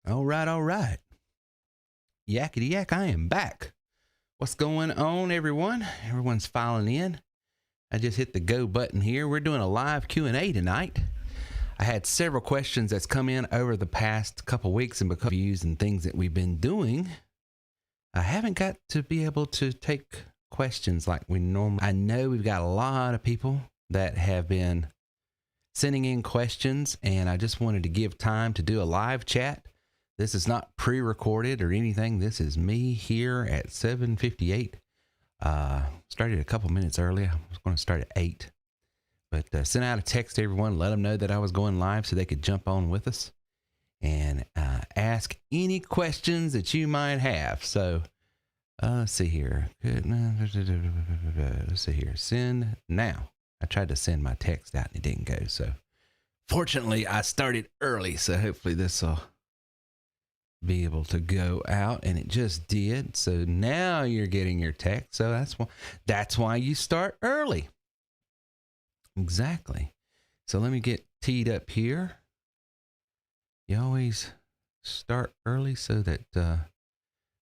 All right, all right. Yakety yak, I am back. What's going on, everyone? Everyone's filing in. I just hit the go button here. We're doing a live Q&A tonight. I had several questions that's come in over the past couple weeks, and because of views and things that we've been doing, I haven't got to be able to take questions like we normally. I know we've got a lot of people that have been sending in questions, and I just wanted to give time to do a live chat. This is not pre-recorded or anything. This is me here at 7:58. Started a couple minutes early. I was going to start at 8. But sent out a text to everyone, let them know that I was going live so they could jump on with us and ask any questions that you might have. So let's see here. Let's see here. Send now. I tried to send my text out and it didn't go. So fortunately, I started early. So hopefully this will be able to go out, and it just did. So now you're getting your text. So that's why you start early. Exactly. So let me get teed up here. You always start early so that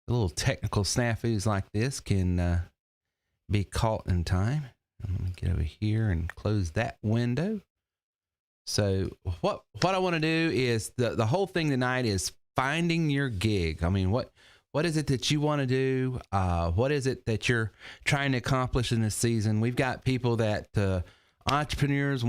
little technical snafus like this can be caught in time. Let me get over here and close that window. So what I want to do is the whole thing tonight is finding your gig. I mean, what is it that you want to do? What is it that you're trying to accomplish in this season? We've got people that entrepreneurs,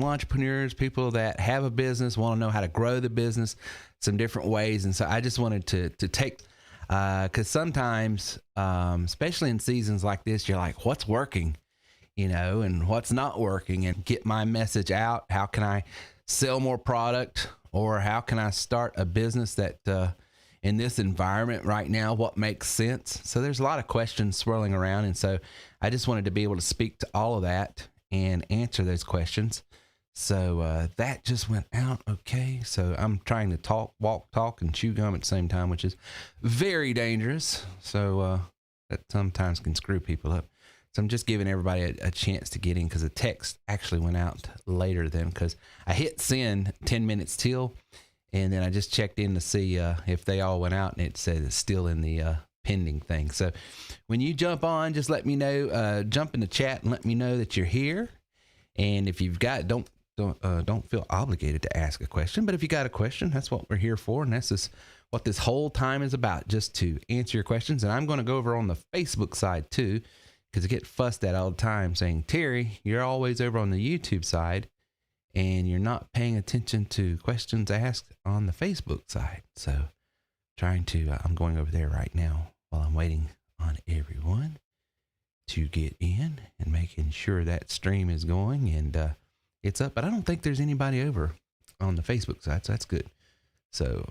people that have a business, want to know how to grow the business some different ways. And so I just wanted to take, because sometimes, especially in seasons like this, you're like, what's working, and what's not working, and get my message out. How can I sell more product, or how can I start a business that in this environment right now, what makes sense? So there's a lot of questions swirling around. And so I just wanted to be able to speak to all of that and answer those questions. So that just went out. Okay. So I'm trying to walk, talk, and chew gum at the same time, which is very dangerous. So that sometimes can screw people up. So I'm just giving everybody a chance to get in, because the text actually went out later than, because I hit send 10 minutes till, and then I just checked in to see if they all went out, and it said it's still in the pending thing. So when you jump on, just let me know, jump in the chat and let me know that you're here. And if you've got, don't feel obligated to ask a question, but if you got a question, that's what we're here for. And that's just what this whole time is about, just to answer your questions. And I'm going to go over on the Facebook side too, because I get fussed at all the time saying, Terry, you're always over on the YouTube side and you're not paying attention to questions asked on the Facebook side. So I'm going over there right now while I'm waiting on everyone to get in and making sure that stream is going and it's up. But I don't think there's anybody over on the Facebook side, so that's good. So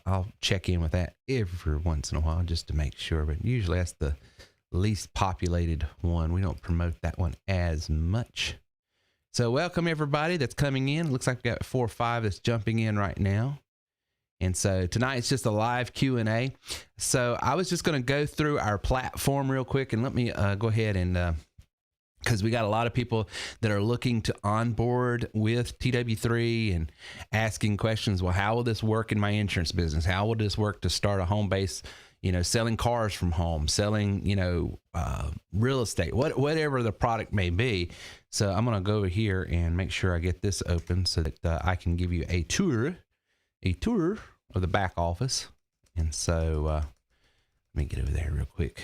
I'll check in with that every once in a while just to make sure. But usually that's the least populated one. We don't promote that one as much. So welcome everybody that's coming in. It looks like we got 4 or 5 that's jumping in right now. And so tonight it's just a live Q&A. So I was just going to go through our platform real quick, and let me go ahead and because we got a lot of people that are looking to onboard with TW3 and asking questions. Well, how will this work in my insurance business? How will this work to start a home base, selling cars from home, selling, real estate, whatever the product may be. So I'm going to go over here and make sure I get this open so that I can give you a tour of the back office. And so let me get over there real quick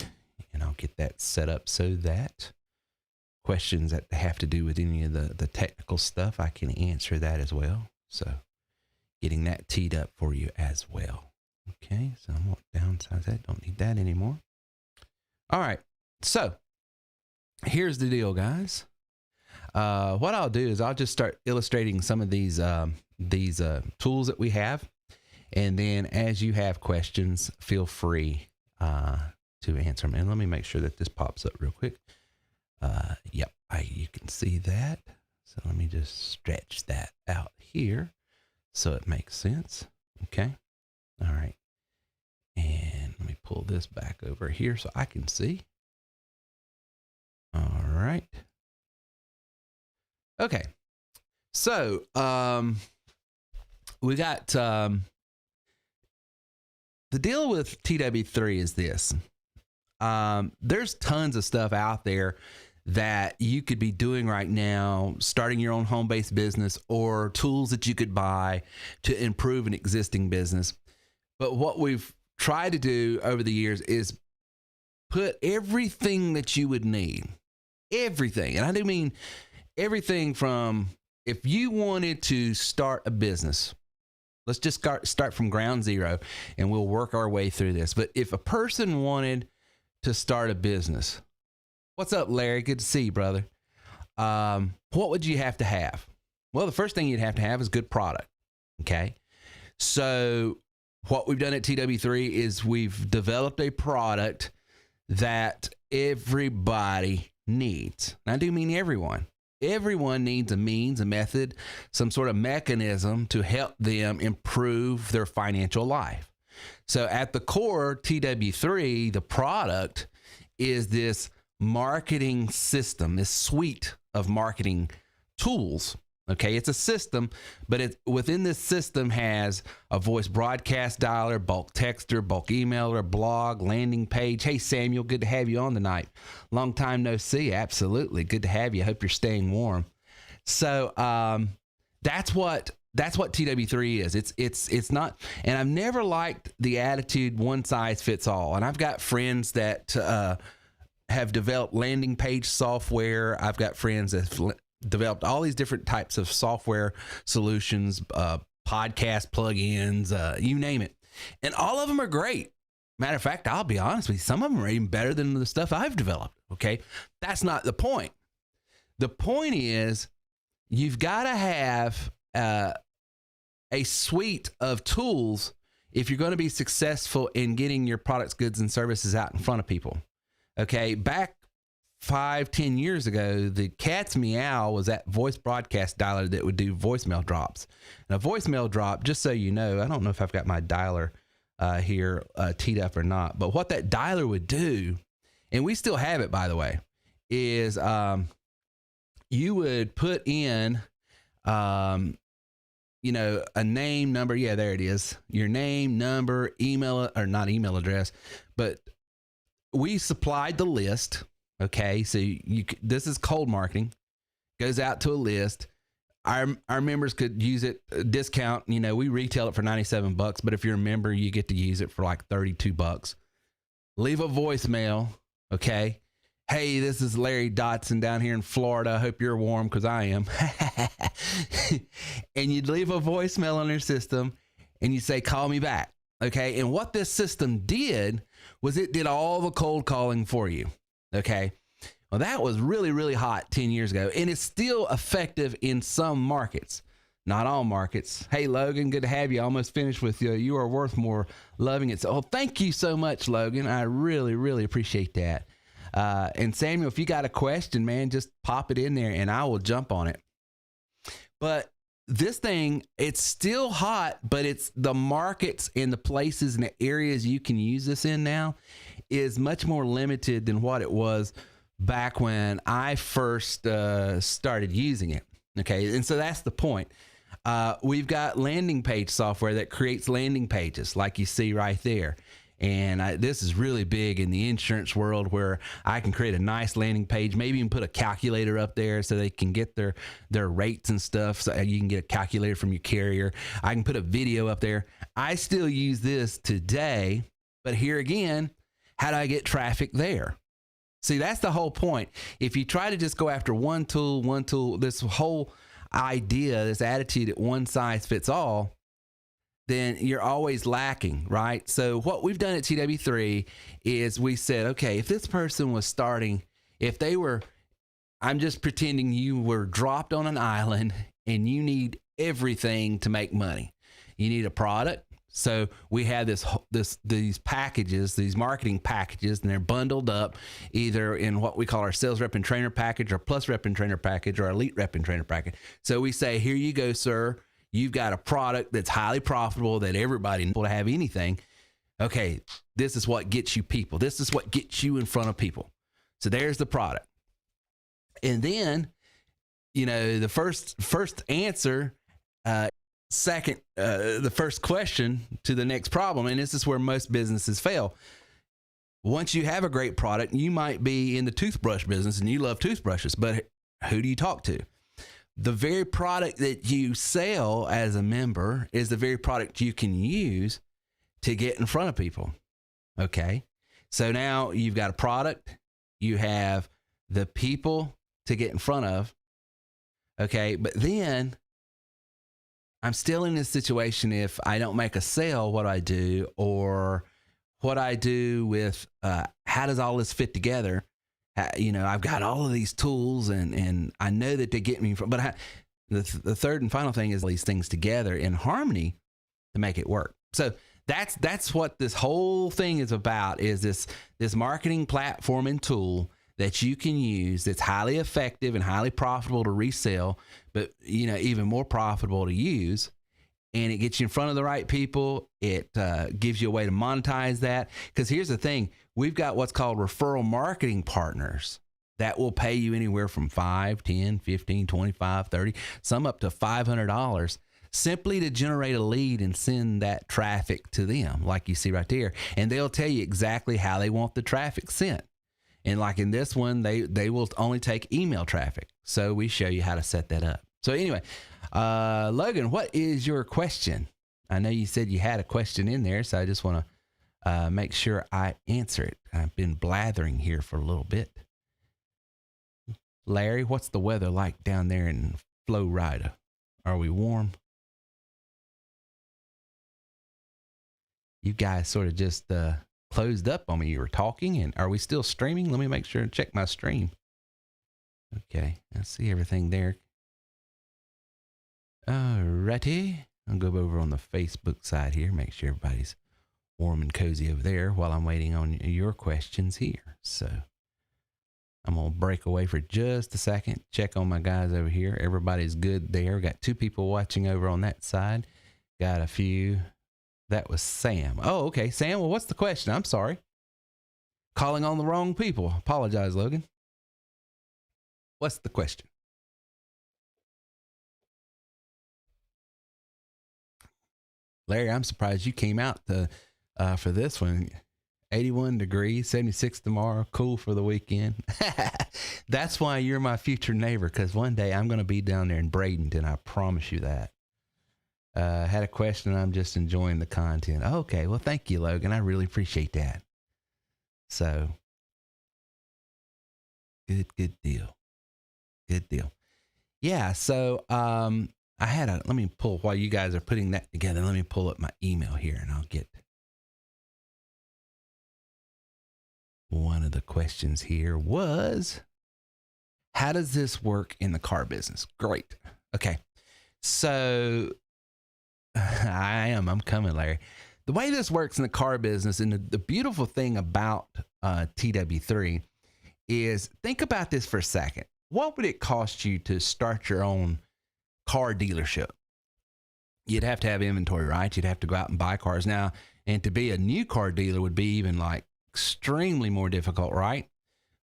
and I'll get that set up so that questions that have to do with any of the technical stuff, I can answer that as well. So getting that teed up for you as well. Okay, so I'm going to downsize that. Don't need that anymore. All right, so here's the deal, guys. What I'll do is I'll just start illustrating some of these tools that we have. And then as you have questions, feel free to answer them. And let me make sure that this pops up real quick. Yep, you can see that. So let me just stretch that out here so it makes sense. Okay. All right. And let me pull this back over here so I can see. All right. Okay. So, we got the deal with TW3 is this. There's tons of stuff out there that you could be doing right now, starting your own home-based business, or tools that you could buy to improve an existing business. But what we've tried to do over the years is put everything that you would need, everything. And I do mean everything from, if you wanted to start a business, let's just start from ground zero and we'll work our way through this. But if a person wanted to start a business, what's up, Larry? Good to see you, brother. What would you have to have? Well, the first thing you'd have to have is good product. Okay. So what we've done at TW3 is we've developed a product that everybody needs. And I do mean everyone. Everyone needs a means, a method, some sort of mechanism to help them improve their financial life. So at the core, TW3, the product, is this marketing system, this suite of marketing tools. Okay, it's a system, but within this system has a voice broadcast dialer, bulk texter, bulk emailer, blog, landing page. Hey, Samuel, good to have you on tonight. Long time no see. Absolutely. Good to have you. Hope you're staying warm. So that's what TW3 is. It's not, and I've never liked the attitude one size fits all. And I've got friends that have developed landing page software. I've got friends that have developed all these different types of software solutions, podcast plugins, you name it. And all of them are great. Matter of fact, I'll be honest with you, some of them are even better than the stuff I've developed. Okay. That's not the point. The point is you've got to have a suite of tools if you're going to be successful in getting your products, goods, and services out in front of people. Okay. Back 5-10 years ago, the cat's meow was that voice broadcast dialer that would do voicemail drops. And a voicemail drop, just so you know, I don't know if I've got my dialer here teed up or not, but what that dialer would do, and we still have it, by the way, is you would put in, a name, number. Yeah, there it is. Your name, number, email, or not email address, but we supplied the list. Okay, so this is cold marketing. Goes out to a list. Our members could use it, discount. We retail it for $97, but if you're a member, you get to use it for like $32. Leave a voicemail. Okay, hey, this is Larry Dotson down here in Florida. I hope you're warm because I am. And you'd leave a voicemail on your system, and you say, "Call me back." Okay, and what this system did was it did all the cold calling for you. Okay. Well, that was really, really hot 10 years ago, and it's still effective in some markets, not all markets. Hey, Logan, good to have you. Almost finished with you. You are worth more. Loving it. So, thank you so much, Logan. I really, really appreciate that. And Samuel, if you got a question, man, just pop it in there and I will jump on it. But this thing, it's still hot, but it's the markets and the places and the areas you can use this in now is much more limited than what it was back when I first started using it. Okay. And so that's the point. We've got landing page software that creates landing pages like you see right there. And this is really big in the insurance world where I can create a nice landing page, maybe even put a calculator up there so they can get their rates and stuff. So you can get a calculator from your carrier. I can put a video up there. I still use this today, but here again, how do I get traffic there? See, that's the whole point. If you try to just go after one tool, this whole idea, this attitude that one size fits all, then you're always lacking, right? So what we've done at TW3 is we said, okay, if this person was starting, I'm just pretending you were dropped on an island and you need everything to make money. You need a product. So we have these packages, these marketing packages, and they're bundled up either in what we call our sales rep and trainer package or plus rep and trainer package or elite rep and trainer package. So we say, here you go, sir. You've got a product that's highly profitable that everybody will have anything. Okay, this is what gets you people. This is what gets you in front of people. So there's the product. And then, the first answer the first question to the next problem, and this is where most businesses fail. Once you have a great product, you might be in the toothbrush business and you love toothbrushes, but who do you talk to? The very product that you sell as a member is the very product you can use to get in front of people. Okay. So now you've got a product, you have the people to get in front of. Okay. But then I'm still in this situation. If I don't make a sale, what I do, or what I do with, how does all this fit together? I've got all of these tools and I know that they get me from, but the third and final thing is these things together in harmony to make it work. So that's what this whole thing is about, is this marketing platform and tool that you can use that's highly effective and highly profitable to resell, but even more profitable to use. And it gets you in front of the right people. It gives you a way to monetize that. Because here's the thing. We've got what's called referral marketing partners that will pay you anywhere from $5, $10, $15, $25, $30, some up to $500 simply to generate a lead and send that traffic to them, like you see right there. And they'll tell you exactly how they want the traffic sent. And like in this one, they will only take email traffic. So we show you how to set that up. So anyway, Logan, what is your question? I know you said you had a question in there, so I just want to make sure I answer it. I've been blathering here for a little bit. Larry, what's the weather like down there in Florida? Are we warm? You guys sort of just closed up on me. You were talking, and are we still streaming? Let me make sure and check my stream. Okay, I see everything there. Alrighty, I'll go over on the Facebook side here, make sure everybody's warm and cozy over there while I'm waiting on your questions here. So I'm going to break away for just a second, check on my guys over here. Everybody's good there. Got 2 people watching over on that side. Got a few. That was Sam. Oh, okay. Sam, well, what's the question? I'm sorry. Calling on the wrong people. Apologize, Logan. What's the question? Larry, I'm surprised you came out for this one. 81 degrees, 76 tomorrow, cool for the weekend. That's why you're my future neighbor, because one day I'm going to be down there in Bradenton. I promise you that. Had a question. I'm just enjoying the content. Okay, well, thank you, Logan. I really appreciate that. So, good deal. Good deal. Yeah, so let me pull, while you guys are putting that together, let me pull up my email here and I'll get one of the questions here was, how does this work in the car business? Great. Okay. So I'm coming, Larry. The way this works in the car business, and the beautiful thing about TW3 is, think about this for a second. What would it cost you to start your own car dealership? You'd have to have inventory, right? You'd have to go out and buy cars now. And to be a new car dealer would be even like extremely more difficult, right?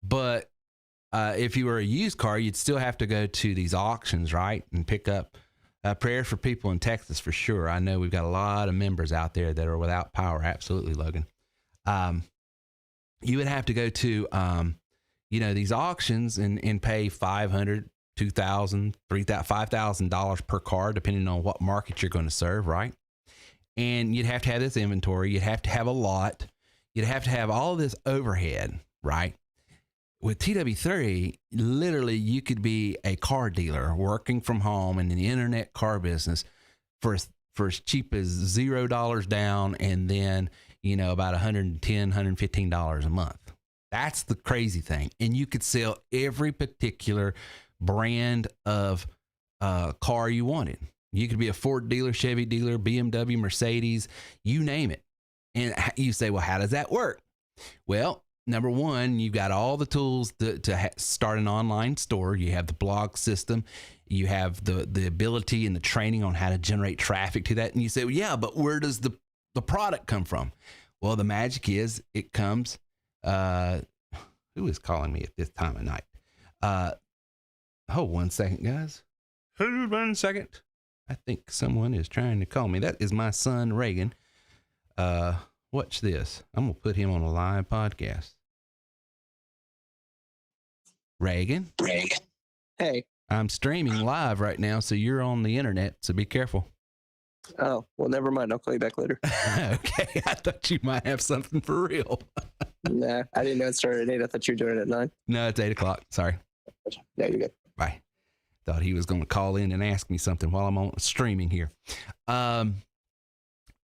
But if you were a used car, you'd still have to go to these auctions, right? And pick up prayers for people in Texas for sure. I know we've got a lot of members out there that are without power. Absolutely, Logan. You would have to go to, these auctions and pay $500, $2,000, $3,000, $5,000 per car, depending on what market you're going to serve, right? And you'd have to have this inventory. You'd have to have a lot. You'd have to have all of this overhead, right? With TW3, literally, you could be a car dealer working from home in the internet car business for as cheap as $0 down, and then, about $110, $115 a month. That's the crazy thing. And you could sell every particular brand of car you wanted. You could be a Ford dealer, Chevy dealer, BMW, Mercedes, you name it. And you say, well, how does that work? Well, number one, you've got all the tools to start an online store. You have the blog system. You have the ability and the training on how to generate traffic to that. And you say, well, yeah, but where does the product come from? Well, the magic is it comes, who is calling me at this time of night? Hold 1 second, guys. Hold 1 second. I think someone is trying to call me. That is my son, Reagan. Watch this. I'm going to put him on a live podcast. Reagan? Hey. I'm streaming live right now, so you're on the internet, so be careful. Oh, well, never mind. I'll call you back later. Okay, I thought you might have something for real. Nah, I didn't know it started at 8. I thought you were doing it at 9. No, it's 8 o'clock. Sorry. Yeah, you're good. Bye. Thought he was going to call in and ask me something while I'm on streaming here.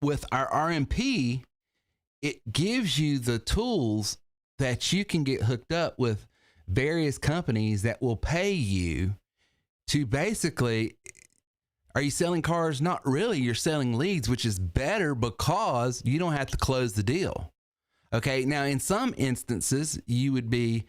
With our RMP, it gives you the tools that you can get hooked up with various companies that will pay you to basically, are you selling cars? Not really. You're selling leads, which is better because you don't have to close the deal. Okay. Now, in some instances, you would be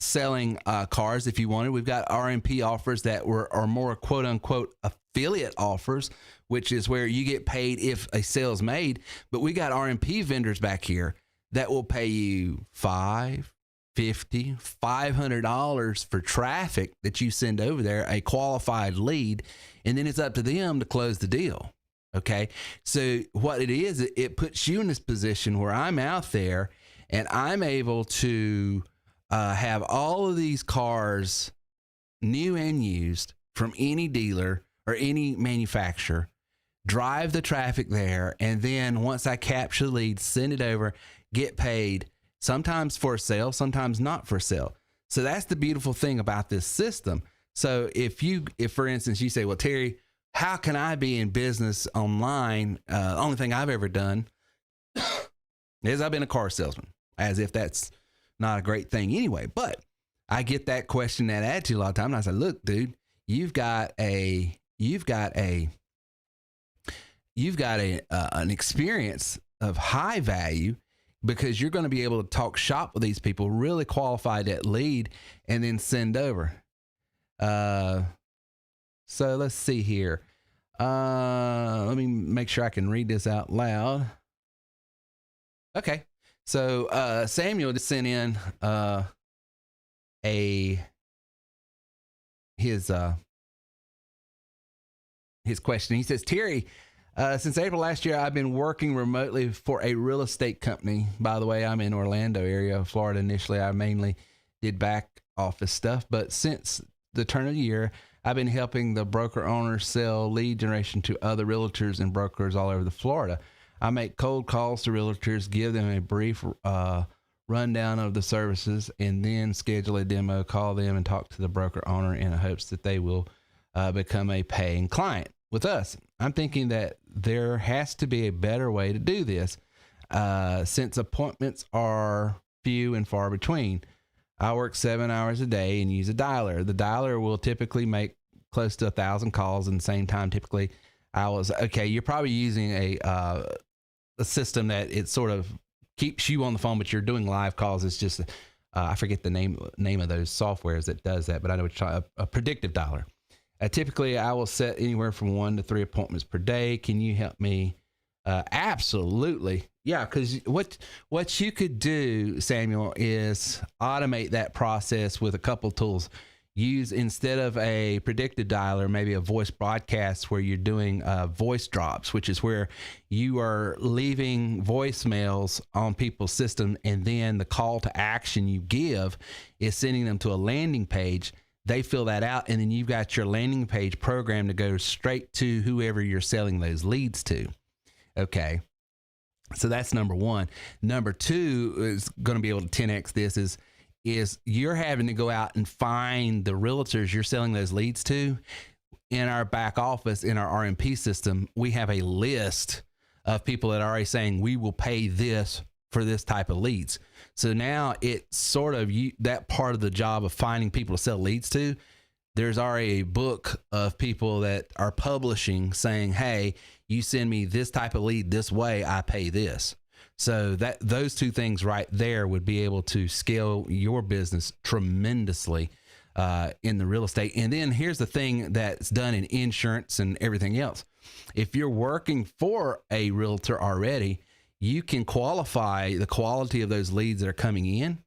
selling cars if you wanted. We've got RMP offers that are more quote unquote affiliate offers, which is where you get paid if a sale is made. But we got RMP vendors back here that will pay you $500, $50, $500 for traffic that you send over there, a qualified lead, and then it's up to them to close the deal. Okay. So what it is, it puts you in this position where I'm out there and I'm able to have all of these cars, new and used, from any dealer or any manufacturer, drive the traffic there, and then once I capture the lead, send it over, get paid, sometimes for sale, sometimes not for sale. So that's the beautiful thing about this system. So if for instance, you say, well, Terry, how can I be in business online? The only thing I've ever done is I've been a car salesman, as if that's not a great thing anyway. But I get that question, that attitude a lot of time. And I say, look, dude, you've got an experience of high value, because you're going to be able to talk shop with these people, really qualify that lead, and then send over. So let's see here. Let me make sure I can read this out loud. Okay. So Samuel just sent in his question. He says, Terry, since April last year, I've been working remotely for a real estate company. By the way, I'm in Orlando area of Florida. Initially, I mainly did back office stuff, but since the turn of the year, I've been helping the broker owners sell lead generation to other realtors and brokers all over the Florida. I make cold calls to realtors, give them a brief rundown of the services, and then schedule a demo, call them, and talk to the broker owner in hopes that they will become a paying client with us. I'm thinking that there has to be a better way to do this since appointments are few and far between. I work 7 hours a day and use a dialer. The dialer will typically make close to 1,000 calls in the same time. Typically, you're probably using a system that it sort of keeps you on the phone, but you're doing live calls. It's just, I forget the name of those softwares that does that, but I know it's a predictive dialer. Typically, I will set anywhere from 1 to 3 appointments per day. Can you help me? Absolutely. Yeah, because what you could do, Samuel, is automate that process with a couple tools. Use, instead of a predictive dialer, maybe a voice broadcast where you're doing voice drops, which is where you are leaving voicemails on people's system, and then the call to action you give is sending them to a landing page. They fill that out, and then you've got your landing page program to go straight to whoever you're selling those leads to. Okay. So that's number one. Number two is going to be able to 10X this is you're having to go out and find the realtors you're selling those leads to. In our back office, in our RMP system, we have a list of people that are already saying we will pay this for this type of leads. So now it's sort of that part of the job of finding people to sell leads to. There's already a book of people that are publishing saying, hey, you send me this type of lead this way, I pay this. So those two things right there would be able to scale your business tremendously in the real estate. And then here's the thing that's done in insurance and everything else. If you're working for a realtor already, you can qualify the quality of those leads that are coming in.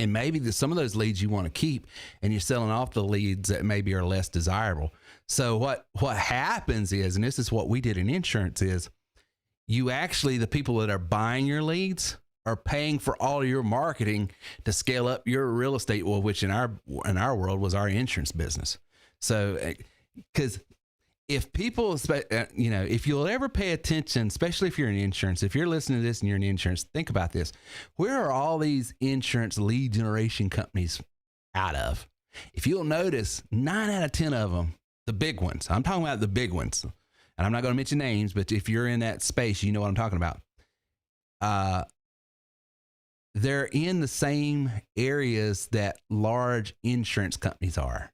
And maybe some of those leads you want to keep, and you're selling off the leads that maybe are less desirable. So what happens is, and this is what we did in insurance, is you actually, the people that are buying your leads are paying for all of your marketing to scale up your real estate, well, which in our world was our insurance business. So, because if people, if you'll ever pay attention, especially if you're in insurance, if you're listening to this and you're in insurance, think about this. Where are all these insurance lead generation companies out of? If you'll notice, 9 out of 10 of them, the big ones, I'm talking about the big ones, and I'm not going to mention names, but if you're in that space, you know what I'm talking about. They're in the same areas that large insurance companies are.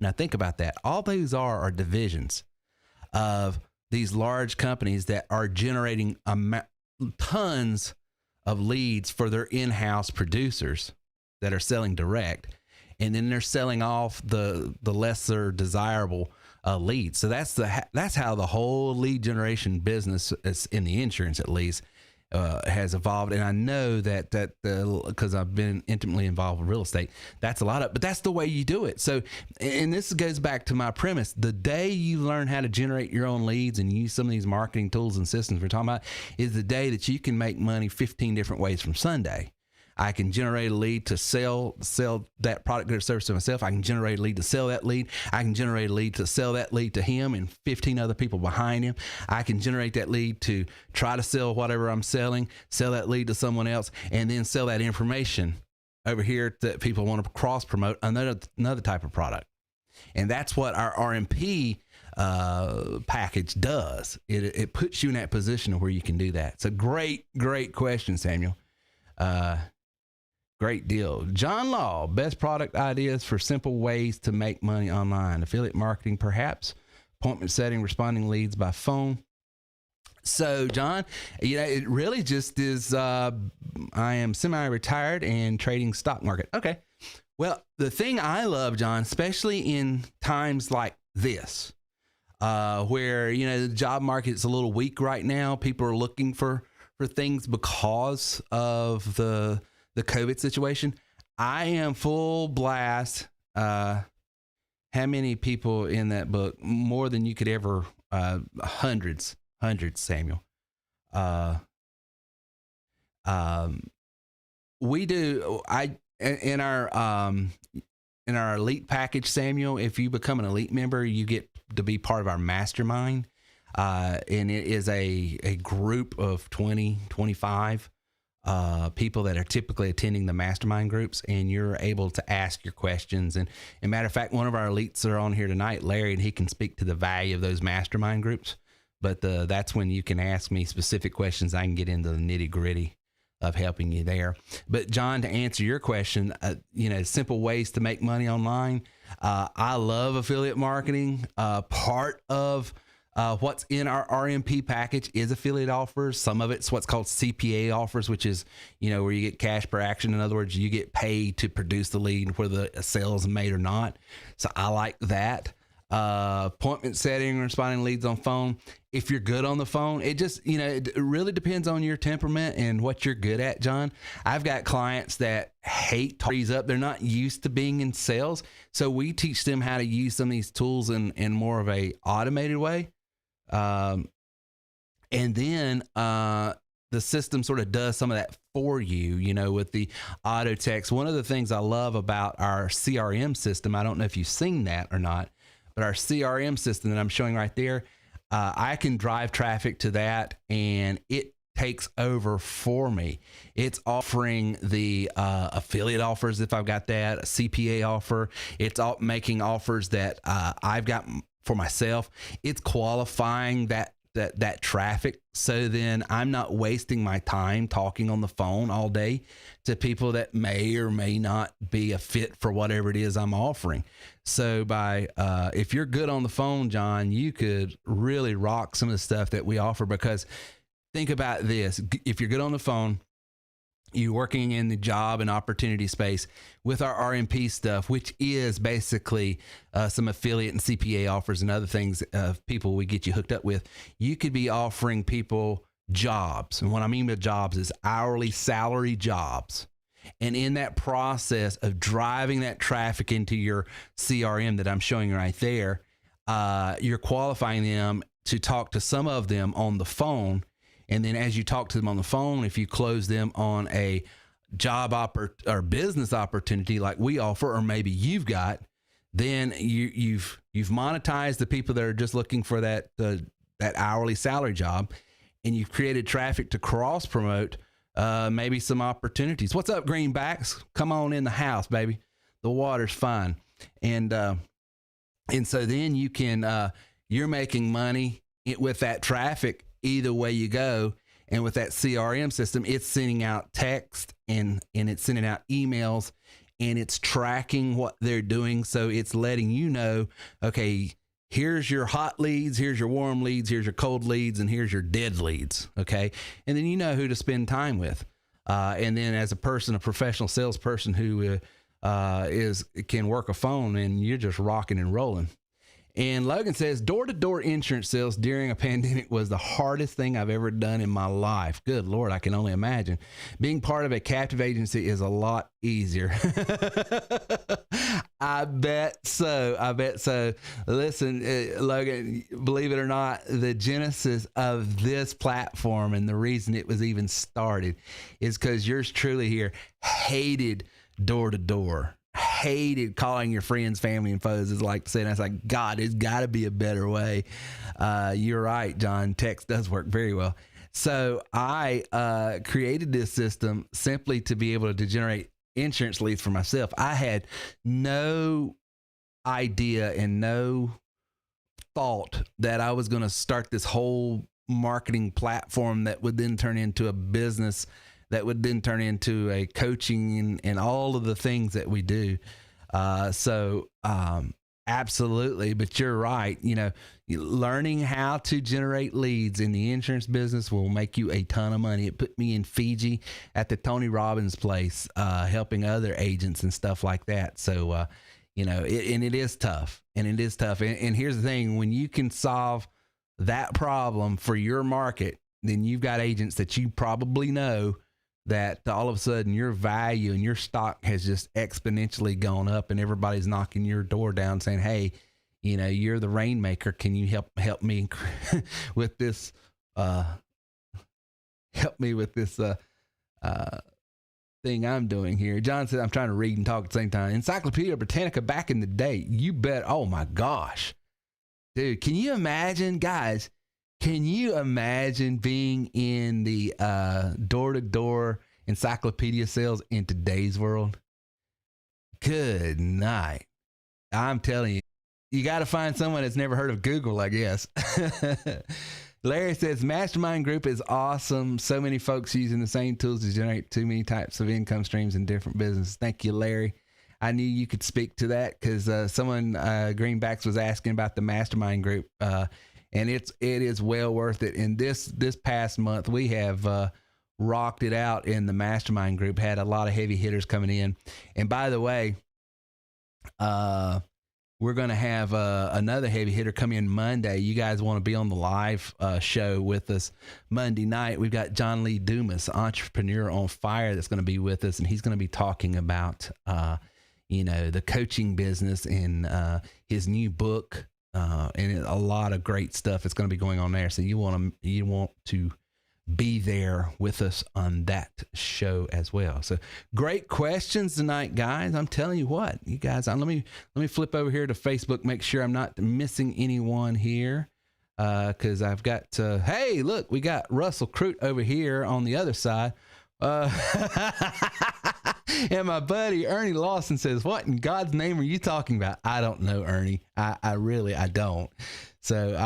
Now think about that. All these are divisions of these large companies that are generating tons of leads for their in-house producers that are selling direct, and then they're selling off the lesser desirable leads. So that's how the whole lead generation business is, in the insurance at least, has evolved. And I know that because I've been intimately involved with real estate, that's a lot of, but that's the way you do it. So, and this goes back to my premise. The day you learn how to generate your own leads and use some of these marketing tools and systems we're talking about is the day that you can make money 15 different ways from Sunday. I can generate a lead to sell that product or service to myself. I can generate a lead to sell that lead. I can generate a lead to sell that lead to him and 15 other people behind him. I can generate that lead to try to sell whatever I'm selling, sell that lead to someone else, and then sell that information over here that people want to cross promote another type of product. And that's what our RMP package does. It puts you in that position where you can do that. It's a great question, Samuel. Great deal. John Law, best product ideas for simple ways to make money online. Affiliate marketing, perhaps. Appointment setting, responding leads by phone. So, John, it really just is, I am semi-retired and trading stock market. Okay. Well, the thing I love, John, especially in times like this, where, the job market is a little weak right now. People are looking for things because of the COVID situation. I am full blast. How many people in that book? More than you could ever, hundreds, Samuel. We do, in our elite package, Samuel, if you become an elite member, you get to be part of our mastermind. And it is a group of 20, 25 people that are typically attending the mastermind groups, and you're able to ask your questions. And matter of fact, one of our elites are on here tonight, Larry, and he can speak to the value of those mastermind groups. But that's when you can ask me specific questions. I can get into the nitty gritty of helping you there. But John, to answer your question, simple ways to make money online. I love affiliate marketing. Part of what's in our RMP package is affiliate offers. Some of it's what's called CPA offers, which is, where you get cash per action. In other words, you get paid to produce the lead, whether a sale is made or not. So I like that. Appointment setting, responding leads on phone. If you're good on the phone, it just, it really depends on your temperament and what you're good at, John. I've got clients that hate talking up. They're not used to being in sales. So we teach them how to use some of these tools in more of a automated way. And then the system sort of does some of that for you, with the auto text. One of the things I love about our CRM system, I don't know if you've seen that or not, but our CRM system that I'm showing right there, I can drive traffic to that and it takes over for me. It's offering the affiliate offers if I've got that, a CPA offer. It's all making offers that I've got for myself. It's qualifying that traffic. So then I'm not wasting my time talking on the phone all day to people that may or may not be a fit for whatever it is I'm offering. So if you're good on the phone, John, you could really rock some of the stuff that we offer, because think about this. If you're good on the phone, you're working in the job and opportunity space with our RMP stuff, which is basically some affiliate and CPA offers and other things of people we get you hooked up with. You could be offering people jobs. And what I mean by jobs is hourly salary jobs. And in that process of driving that traffic into your CRM that I'm showing you right there, you're qualifying them to talk to some of them on the phone. And then as you talk to them on the phone, if you close them on a job or business opportunity like we offer, or maybe you've got, then you've monetized the people that are just looking for that hourly salary job, and you've created traffic to cross promote maybe some opportunities. What's up, greenbacks? Come on in the house, baby. The water's fine. And so then you can you're making money with that traffic either way you go. And with that CRM system, it's sending out text and it's sending out emails, and it's tracking what they're doing. So it's letting you know, okay, here's your hot leads, here's your warm leads, here's your cold leads, and here's your dead leads. Okay. And then you know who to spend time with. And then as a professional salesperson who can work a phone, and you're just rocking and rolling. And Logan says, door-to-door insurance sales during a pandemic was the hardest thing I've ever done in my life. Good Lord, I can only imagine. Being part of a captive agency is a lot easier. I bet so. Listen, Logan, believe it or not, the genesis of this platform and the reason it was even started is because yours truly here hated door-to-door. Hated calling your friends, family, and foes, as I like to say. And I was like, God, there's got to be a better way. You're right, John. Text does work very well. So I created this system simply to be able to generate insurance leads for myself. I had no idea and no thought that I was going to start this whole marketing platform that would then turn into a business, that would then turn into a coaching and all of the things that we do. Absolutely. But you're right. You know, learning how to generate leads in the insurance business will make you a ton of money. It put me in Fiji at the Tony Robbins place, helping other agents and stuff like that. So, it is tough, and it is tough. And here's the thing, when you can solve that problem for your market, then you've got agents that you probably know that all of a sudden your value and your stock has just exponentially gone up, and everybody's knocking your door down saying, hey, you're the rainmaker. Can you help me with this, thing I'm doing here? John said, I'm trying to read and talk at the same time. Encyclopedia Britannica back in the day. You bet. Oh my gosh, dude. Can you imagine, guys? Can you imagine being in the door-to-door encyclopedia sales in today's world? Good night. I'm telling you, you got to find someone that's never heard of Google, I guess. Larry says, Mastermind Group is awesome. So many folks using the same tools to generate too many types of income streams in different businesses. Thank you, Larry. I knew you could speak to that because someone, Greenbacks, was asking about the Mastermind Group. And it is well worth it. And this past month, we have rocked it out in the Mastermind Group, had a lot of heavy hitters coming in. And by the way, we're going to have another heavy hitter come in Monday. You guys want to be on the live show with us Monday night. We've got John Lee Dumas, Entrepreneur on Fire, that's going to be with us. And he's going to be talking about, the coaching business and his new book. And a lot of great stuff that's going to be going on there. So you want to be there with us on that show as well. So great questions tonight, guys. I'm telling you what, you guys, let me flip over here to Facebook, make sure I'm not missing anyone here. Cause I've got, hey, look, we got Russell Crute over here on the other side. And my buddy Ernie Lawson says, what in God's name are you talking about? I don't know, Ernie. I don't. So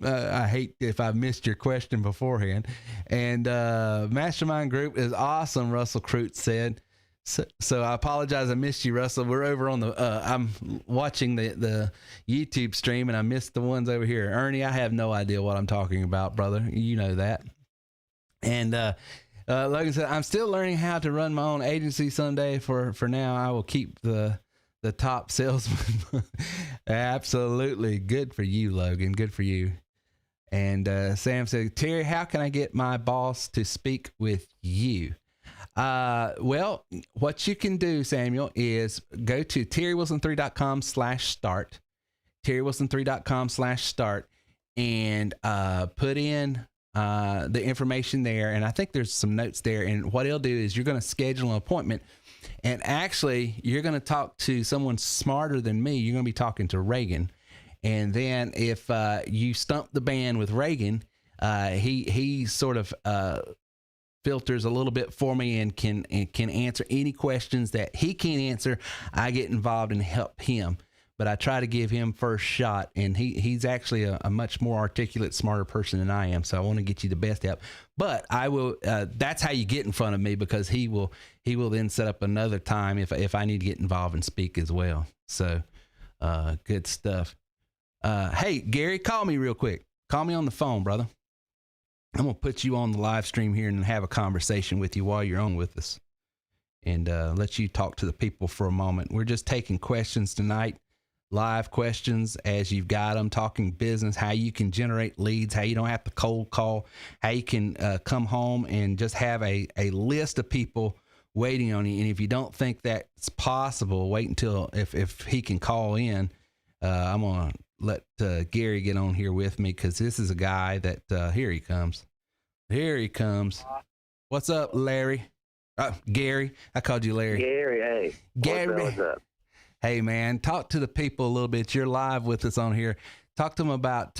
I hate if I missed your question beforehand. And Mastermind Group is awesome, Russell Crute said. So I apologize, I missed you, Russell. We're over on the I'm watching the YouTube stream, and I missed the ones over here. Ernie, I have no idea what I'm talking about, brother. You know that. And Logan said, I'm still learning how to run my own agency someday. For now, I will keep the top salesman. Absolutely. Good for you, Logan. Good for you. And Sam said, Terry, how can I get my boss to speak with you? Well, what you can do, Samuel, is go to terrywilson3.com/start, terrywilson3.com/start, and put in the information there. And I think there's some notes there. And what it'll do is you're going to schedule an appointment. And actually, you're going to talk to someone smarter than me. You're going to be talking to Reagan. And then if you stump the band with Reagan, he sort of filters a little bit for me and can answer any questions that he can't answer. I get involved and help him. But I try to give him first shot, and he's actually a much more articulate, smarter person than I am. So I want to get you the best help. But I will. That's how you get in front of me, because he will then set up another time if I need to get involved and speak as well. So good stuff. Hey Gary, call me real quick. Call me on the phone, brother. I'm gonna put you on the live stream here and have a conversation with you while you're on with us, and let you talk to the people for a moment. We're just taking questions tonight. Live questions as you've got them, talking business, how you can generate leads, how you don't have to cold call, how you can come home and just have a list of people waiting on you. And if you don't think that's possible, wait until if he can call in. I'm going to let Gary get on here with me, because this is a guy that, here he comes. Here he comes. What's up, Larry? Gary. I called you Larry. Gary, hey. Gary. What's up? Hey, man, talk to the people a little bit. You're live with us on here. Talk to them about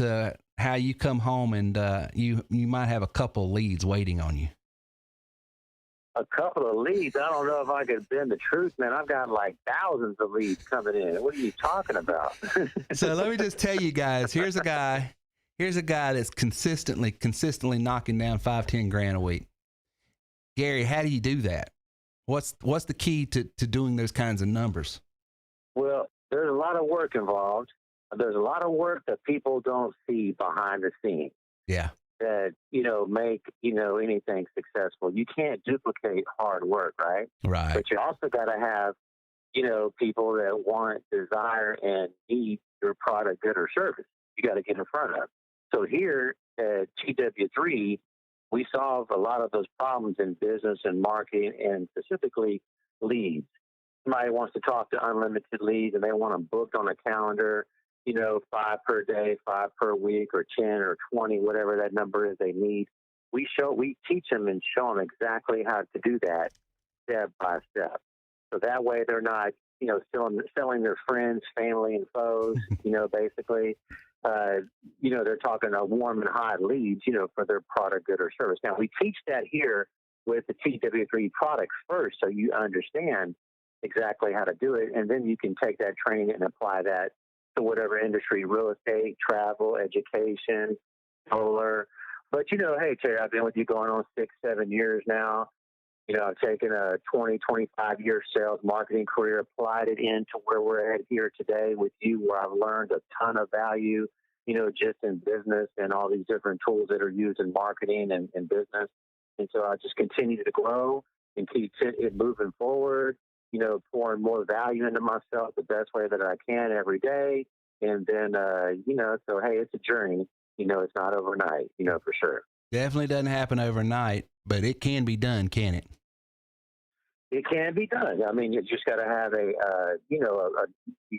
how you come home and you might have a couple leads waiting on you. A couple of leads? I don't know if I could bend the truth, man. I've got like thousands of leads coming in. What are you talking about? So let me just tell you guys, here's a guy that's consistently knocking down 5-10 grand a week. Gary, how do you do that? What's the key to doing those kinds of numbers? Well, there's a lot of work involved. There's a lot of work that people don't see behind the scenes. Yeah. That, make, anything successful. You can't duplicate hard work, right? Right. But you also got to have, people that want, desire, and need your product, good, or service. You got to get in front of. So here at TW3, we solve a lot of those problems in business and marketing, and specifically leads. Somebody wants to talk to unlimited leads and they want them booked on a calendar, 5 per day, 5 per week, or 10 or 20, whatever that number is they need. We teach them and show them exactly how to do that step by step. So that way they're not, selling their friends, family, and foes, basically. They're talking a warm and hot leads, for their product, good, or service. Now, we teach that here with the TW3 products first, so you understand exactly how to do it, and then you can take that training and apply that to whatever industry: real estate, travel, education, solar. But hey, Terry, I've been with you going on 6-7 years now. I've taken a 25-year sales marketing career, applied it into where we're at here today with you, where I've learned a ton of value, just in business and all these different tools that are used in marketing and business. And so I just continue to grow and keep it moving forward, pouring more value into myself the best way that I can every day. And then, so, hey, it's a journey. It's not overnight, for sure. Definitely doesn't happen overnight, but it can be done, can it? It can be done. I mean, you just got to have you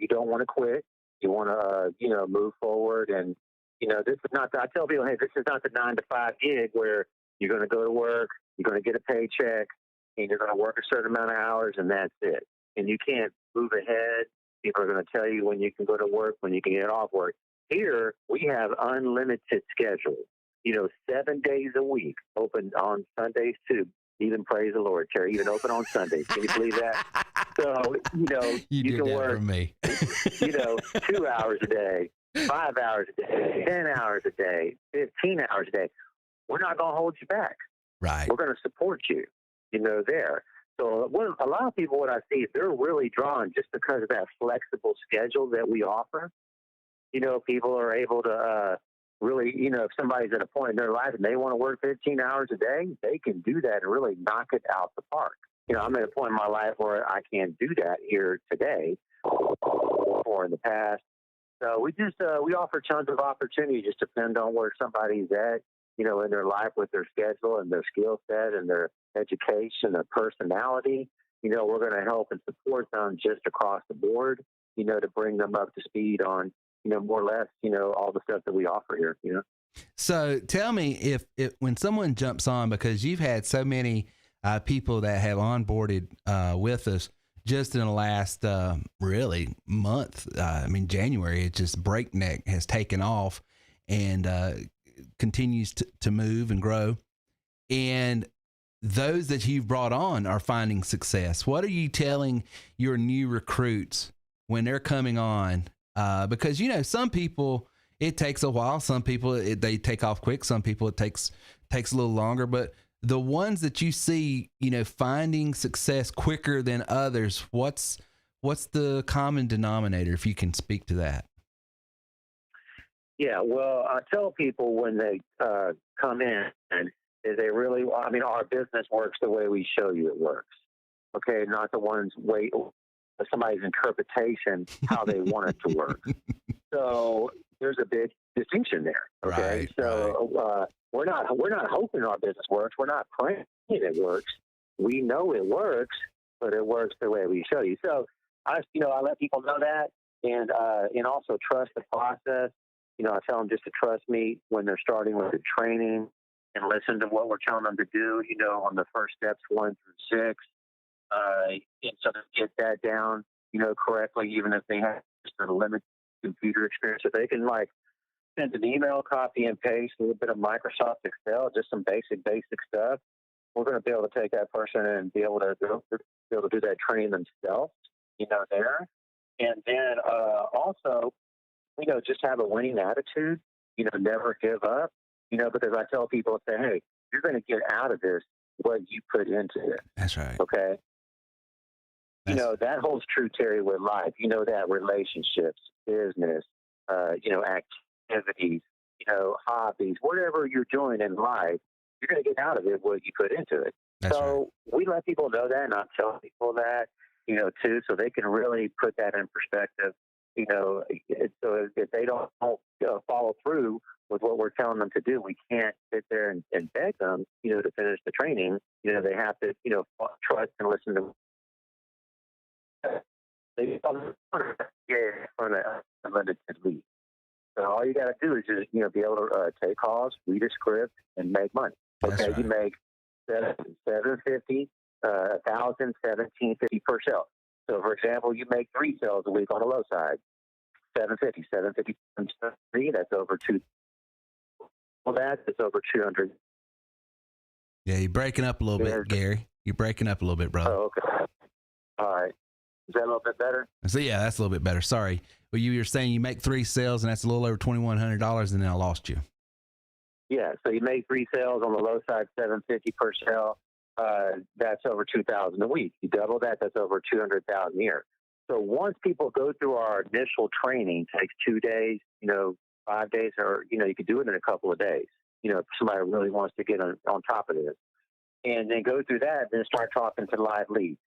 don't want to quit. You want to, move forward. And, this is not, I tell people, hey, this is not the 9-to-5 gig where you're going to go to work, you're going to get a paycheck, and you're going to work a certain amount of hours, and that's it. And you can't move ahead. People are going to tell you when you can go to work, when you can get off work. Here, we have unlimited schedule, 7 days a week, open on Sundays too. Even praise the Lord, Terry, even open on Sundays. Can you believe that? So, you can work, for me. 2 hours a day, 5 hours a day, 10 hours a day, 15 hours a day. We're not going to hold you back. Right. We're going to support you, there. So a lot of people, what I see, they're really drawn just because of that flexible schedule that we offer. People are able to really, if somebody's at a point in their life and they want to work 15 hours a day, they can do that and really knock it out the park. I'm at a point in my life where I can't do that here today or in the past. So we just, we offer tons of opportunity, just depend on where somebody's at, in their life with their schedule and their skill set and their education, their personality. We're going to help and support them just across the board, to bring them up to speed on, more or less, all the stuff that we offer here. So tell me if when someone jumps on, because you've had so many people that have onboarded with us just in the last really month. January, it just breakneck has taken off and continues to move and grow. And those that you've brought on are finding success. What are you telling your new recruits when they're coming on? Because, some people, it takes a while. Some people, they take off quick. Some people, it takes a little longer. But the ones that you see, finding success quicker than others, what's the common denominator, if you can speak to that? Yeah, well, I tell people when they come in, and they really, our business works the way we show you it works. Okay, not the ones somebody's interpretation how they want it to work. So there's a big distinction there. Okay, right, so right. We're not hoping our business works. We're not praying it works. We know it works, but it works the way we show you. So I let people know that, and also trust the process. I tell them just to trust me when they're starting with the training, and listen to what we're telling them to do, on the first steps 1 through 6. And so to get that down, correctly, even if they have just a limited computer experience, so they can send an email, copy and paste, a little bit of Microsoft Excel, just some basic stuff. We're going to be able to take that person and be able to do that training themselves, there. And then also, just have a winning attitude, never give up, because I tell people, say, hey, you're going to get out of this what you put into it. That's right. Okay. That holds true, Terry, with life. That relationships, business, activities, hobbies, whatever you're doing in life, you're going to get out of it what you put into it. That's so we let people know that, and I tell people that, too, so they can really put that in perspective. So if they don't follow through with what we're telling them to do, we can't sit there and beg them, to finish the training. They have to, trust and listen to. They on a unlimited lead. So all you got to do is just, be able to take calls, read a script, and make money. Okay, right. You make $750, $1,000, $1,750 per sale. So, for example, you make 3 sales a week on the low side. $750 times 3, that's over 2. Well, that's over 200. Yeah, you're breaking up a little bit, Gary. You're breaking up a little bit, brother. Oh, okay. All right. Is that a little bit better? So yeah, that's a little bit better. Sorry. Well, you were saying you make 3 sales, and that's a little over $2,100, and then I lost you. Yeah. So you make 3 sales on the low side, $750 per sale. That's over $2,000 a week. You double that, that's over $200,000 a year. So once people go through our initial training, takes 2 days, 5 days, or you could do it in a couple of days. If somebody really wants to get on top of this, and then go through that, then start talking to live leads.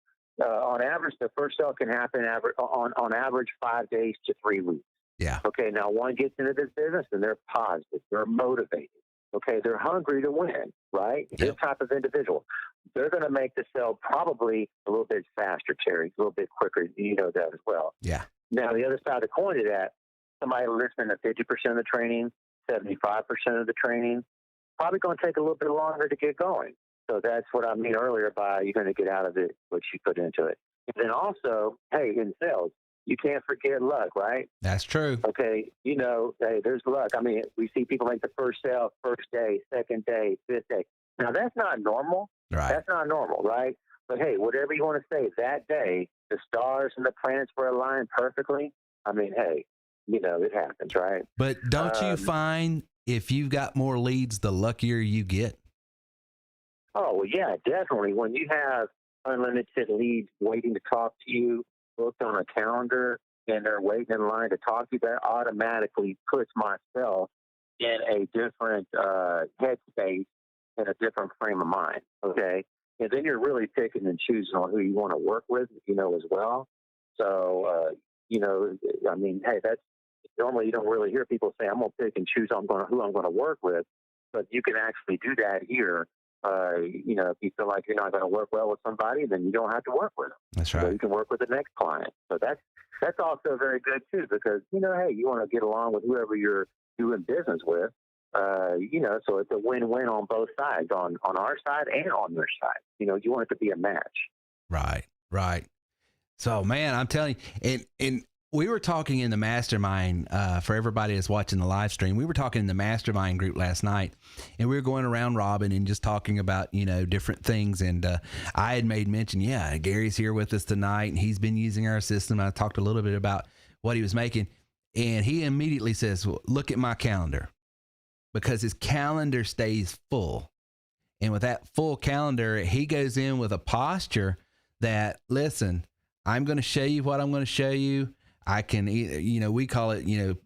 On average, the first sale can happen on average 5 days to 3 weeks. Yeah. Okay. Now one gets into this business and they're positive, they're motivated. Okay, they're hungry to win, right? Yep. This type of individual, they're going to make the sale probably a little bit faster, Terry, a little bit quicker. You know that as well. Yeah. Now, the other side of the coin to that, somebody listening to 50% of the training, 75% of the training, probably going to take a little bit longer to get going. So that's what I mean earlier by you're going to get out of it what you put into it. And then also, hey, in sales, you can't forget luck, right? That's true. Okay, hey, there's luck. I mean, we see people make the first sale, first day, second day, 5th day. Now, that's not normal. Right. That's not normal, right? But, hey, whatever you want to say, that day, the stars and the planets were aligned perfectly. I mean, hey, it happens, right? But don't you find if you've got more leads, the luckier you get? Oh, well, yeah, definitely. When you have unlimited leads waiting to talk to you, booked on a calendar, and they're waiting in line to talk to you, that automatically puts myself in a different headspace and a different frame of mind, okay? And then you're really picking and choosing on who you want to work with, as well. So, I mean, hey, that's normally you don't really hear people say, I'm going to pick and choose who I'm going to work with, but you can actually do that here If you feel like you're not going to work well with somebody, then you don't have to work with them. That's So right. you can work with the next client. So that's also very good too, because hey, you want to get along with whoever you're doing business with. So it's a win-win on both sides, on our side and on their side. You want it to be a match. Right. Right. So, man, I'm telling you, and we were talking in the mastermind, for everybody that's watching the live stream, we were talking in the mastermind group last night, and we were going around Robin and just talking about, different things. And I had made mention, Gary's here with us tonight, and he's been using our system. I talked a little bit about what he was making, and he immediately says, well, look at my calendar, because his calendar stays full. And with that full calendar, he goes in with a posture that, listen, I'm going to show you what I'm going to show you. I can, we call it,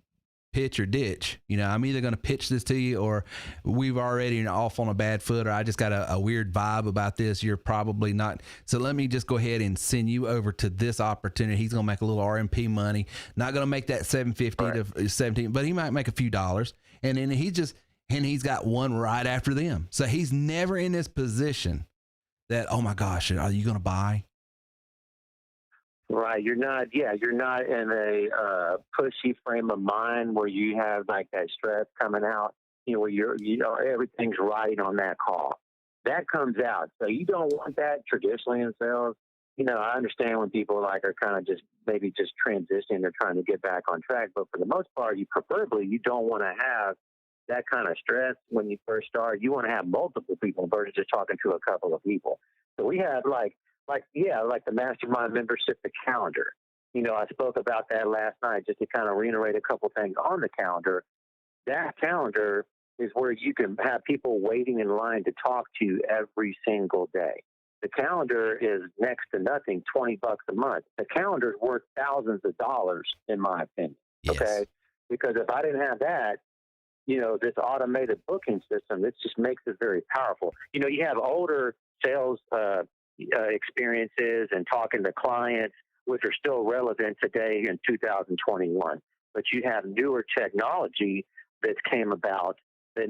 pitch or ditch. I'm either going to pitch this to you, or we've already off on a bad foot, or I just got a weird vibe about this. You're probably not. So let me just go ahead and send you over to this opportunity. He's going to make a little RMP money. Not going to make that $750 to $17, but he might make a few dollars. And then he's got one right after them. So he's never in this position that, oh my gosh, are you going to buy? Right. You're not in a pushy frame of mind where you have like that stress coming out, where everything's riding on that call. That comes out. So you don't want that traditionally in sales. I understand when people are kind of just transitioning, they're trying to get back on track. But for the most part, you don't want to have that kind of stress when you first start. You want to have multiple people versus just talking to a couple of people. So we have like the mastermind membership, the calendar. I spoke about that last night just to kind of reiterate a couple things on the calendar. That calendar is where you can have people waiting in line to talk to you every single day. The calendar is next to nothing, $20 a month. The calendar is worth thousands of dollars, in my opinion. Yes. Okay. Because if I didn't have that, this automated booking system, it just makes it very powerful. You have older sales experiences and talking to clients, which are still relevant today in 2021. But you have newer technology that came about that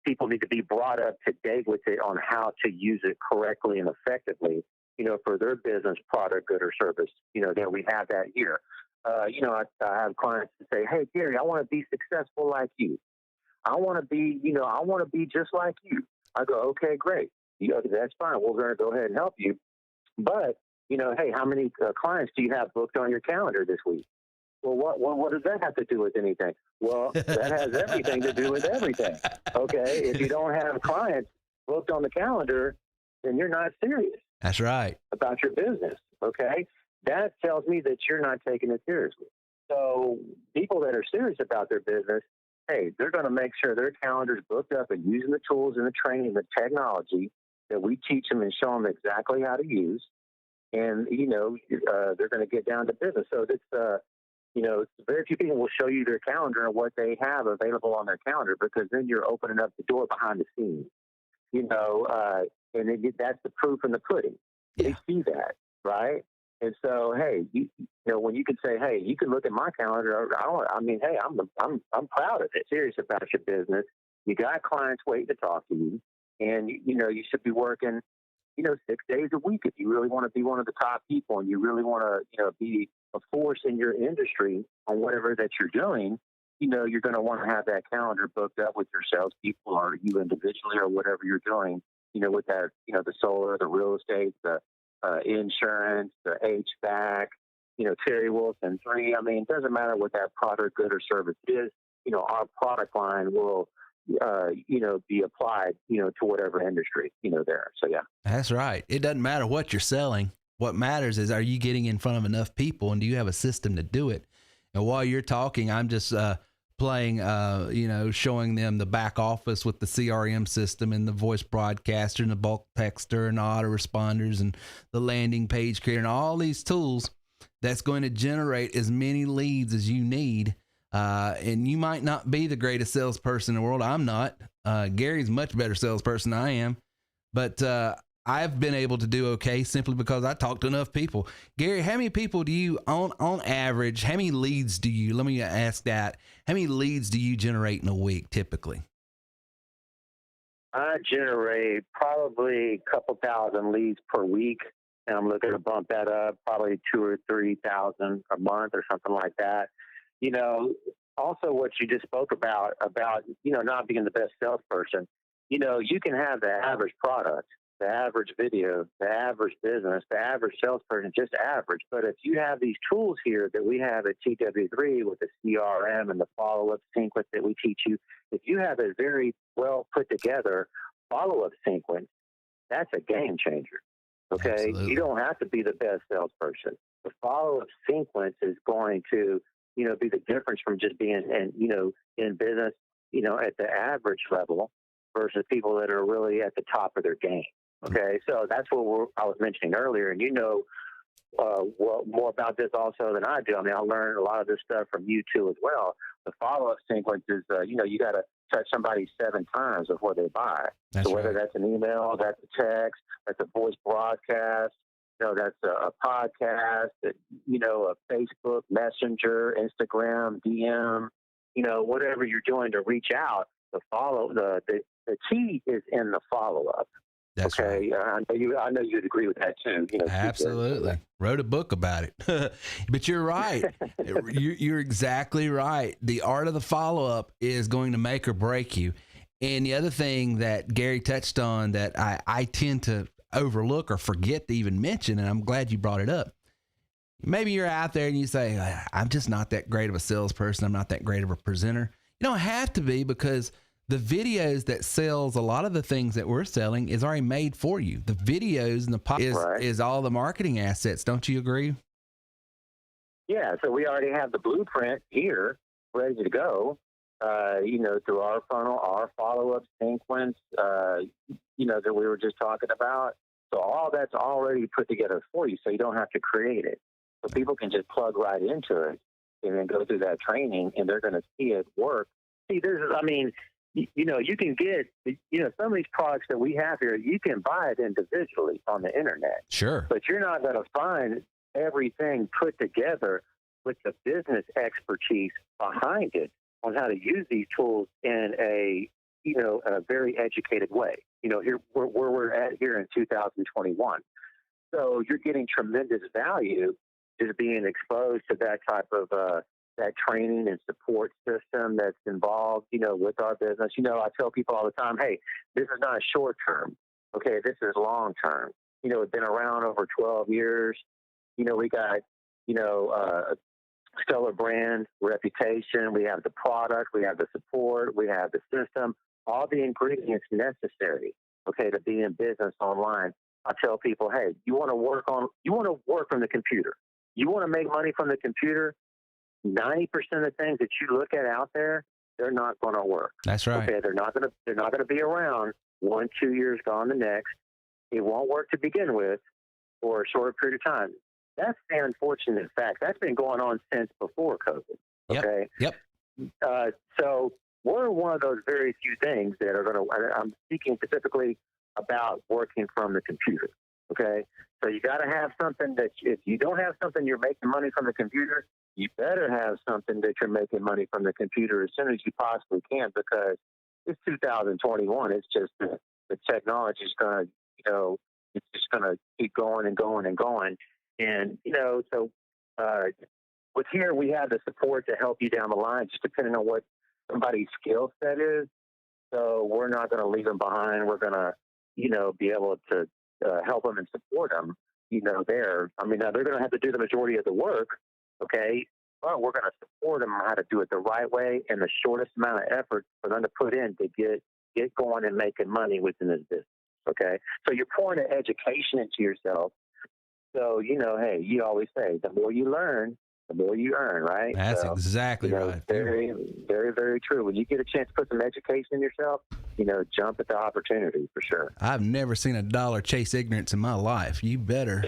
people need to be brought up to date with it on how to use it correctly and effectively, for their business, product, good, or service, that we have that here. I have clients that say, hey, Gary, I want to be successful like you. I want to be just like you. I go, okay, great. That's fine. We're going to go ahead and help you. But, hey, how many clients do you have booked on your calendar this week? Well, what does that have to do with anything? Well, that has everything to do with everything. Okay. If you don't have clients booked on the calendar, then you're not serious. That's right. About your business. Okay. That tells me that you're not taking it seriously. So people that are serious about their business, hey, they're going to make sure their calendar's booked up and using the tools and the training, the technology that we teach them and show them exactly how to use. And, they're going to get down to business. So it's, very few people will show you their calendar and what they have available on their calendar, because then you're opening up the door behind the scenes, and that's the proof in the pudding. Yeah. They see that, right? And so, hey, when you can say, hey, you can look at my calendar. Hey, I'm proud of it. Serious about your business. You got clients waiting to talk to you, and you should be working, 6 days a week if you really want to be one of the top people, and you really want to, be a force in your industry on whatever that you're doing. You're going to want to have that calendar booked up with your salespeople or you individually or whatever you're doing. With that, the solar, the real estate, the insurance, the HVAC, Terry Wilson 3. It doesn't matter what that product, good, or service is. Our product line will, be applied, to whatever industry, there. So, yeah. That's right. It doesn't matter what you're selling. What matters is, are you getting in front of enough people, and do you have a system to do it? And while you're talking, I'm just playing, showing them the back office with the CRM system and the voice broadcaster and the bulk texter and the autoresponders and the landing page creator and all these tools that's going to generate as many leads as you need. And you might not be the greatest salesperson in the world. I'm not. Gary's a much better salesperson than I am. But I've been able to do okay simply because I talk to enough people. Gary, how many people do you, on average, how many leads do you, let me ask that, how many leads do you generate in a week typically? I generate probably a couple thousand leads per week, and I'm looking to bump that up probably 2,000 or 3,000 a month or something like that. You know, also what you just spoke about, you know, not being the best salesperson. You know, you can have the average product, the average video, the average business, the average salesperson, just average. But if you have these tools here that we have at TW3 with the CRM and the follow-up sequence that we teach you, if you have a very well put together follow-up sequence, that's a game changer. Okay. Absolutely. You don't have to be the best salesperson. The follow-up sequence is going to, you know, be the difference from just being, and, you know, in business, you know, at the average level versus people that are really at the top of their game. Okay. So that's what I was mentioning earlier. And you know, well, more about this also than I do. I mean, I learned a lot of this stuff from you too as well. The follow-up sequence is, you know, you got to touch somebody 7 times before they buy. That's so whether right. that's an email, that's a text, that's a voice broadcast, you know, that's a podcast, you know, a Facebook Messenger, Instagram, DM, you know, whatever you're doing to reach out, the key is in the follow-up. That's okay. right. I know you'd agree with that too. You know, Absolutely. Wrote a book about it. But you're right. You're exactly right. The art of the follow-up is going to make or break you. And the other thing that Gary touched on that I tend to overlook or forget to even mention, and I'm glad you brought it up. Maybe you're out there and you say, I'm just not that great of a salesperson. I'm not that great of a presenter. You don't have to be, because the videos that sells a lot of the things that we're selling is already made for you. The videos and the is all the marketing assets. Don't you agree? Yeah. So we already have the blueprint here ready to go, you know, through our funnel, our follow-up sequence, you know, that we were just talking about. So all that's already put together for you. So you don't have to create it. So people can just plug right into it and then go through that training, and they're going to see it work. See, you know, you can get, you know, some of these products that we have here, you can buy it individually on the internet. Sure. But you're not going to find everything put together with the business expertise behind it on how to use these tools in a, you know, a very educated way. You know, here where we're at here in 2021. So you're getting tremendous value just being exposed to that type of that training and support system that's involved, you know, with our business. You know, I tell people all the time, hey, this is not short term. Okay, this is long term. You know, it's been around over 12 years. You know, we got, you know, stellar brand reputation. We have the product. We have the support. We have the system. All the ingredients necessary, okay, to be in business online. I tell people, hey, you want to work from the computer. You want to make money from the computer. 90% of things that you look at out there, they're not going to work. That's right. Okay, they're not going to be around 1-2 years gone the next. It won't work to begin with for a short period of time. That's the unfortunate fact. That's been going on since before COVID. Okay. Yep. So we're one of those very few things that are going to. I'm speaking specifically about working from the computer. Okay. So you got to have something that if you don't have something you're making money from the computer, you better have something that you're making money from the computer as soon as you possibly can, because it's 2021. It's just the technology is going to, you know, it's just going to keep going and going and going. And, you know, so with here, we have the support to help you down the line, just depending on what somebody's skill set is. So we're not going to leave them behind. We're going to, you know, be able to help them and support them, you know, there. I mean, now they're going to have to do the majority of the work. Okay, but we're going to support them on how to do it the right way and the shortest amount of effort for them to put in to get going and making money within this business. Okay, so you're pouring an education into yourself. So, you know, hey, you always say the more you learn, the more you earn, right? That's so, exactly you know, right. Very, very, very true. When you get a chance to put some education in yourself, you know, jump at the opportunity for sure. I've never seen a dollar chase ignorance in my life. You better,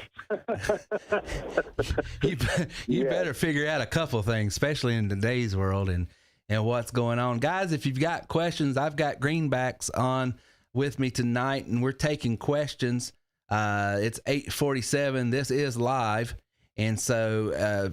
you better figure out a couple things, especially in today's world and what's going on. Guys, if you've got questions, I've got greenbacks on with me tonight, and we're taking questions. It's 8:47. This is live. And so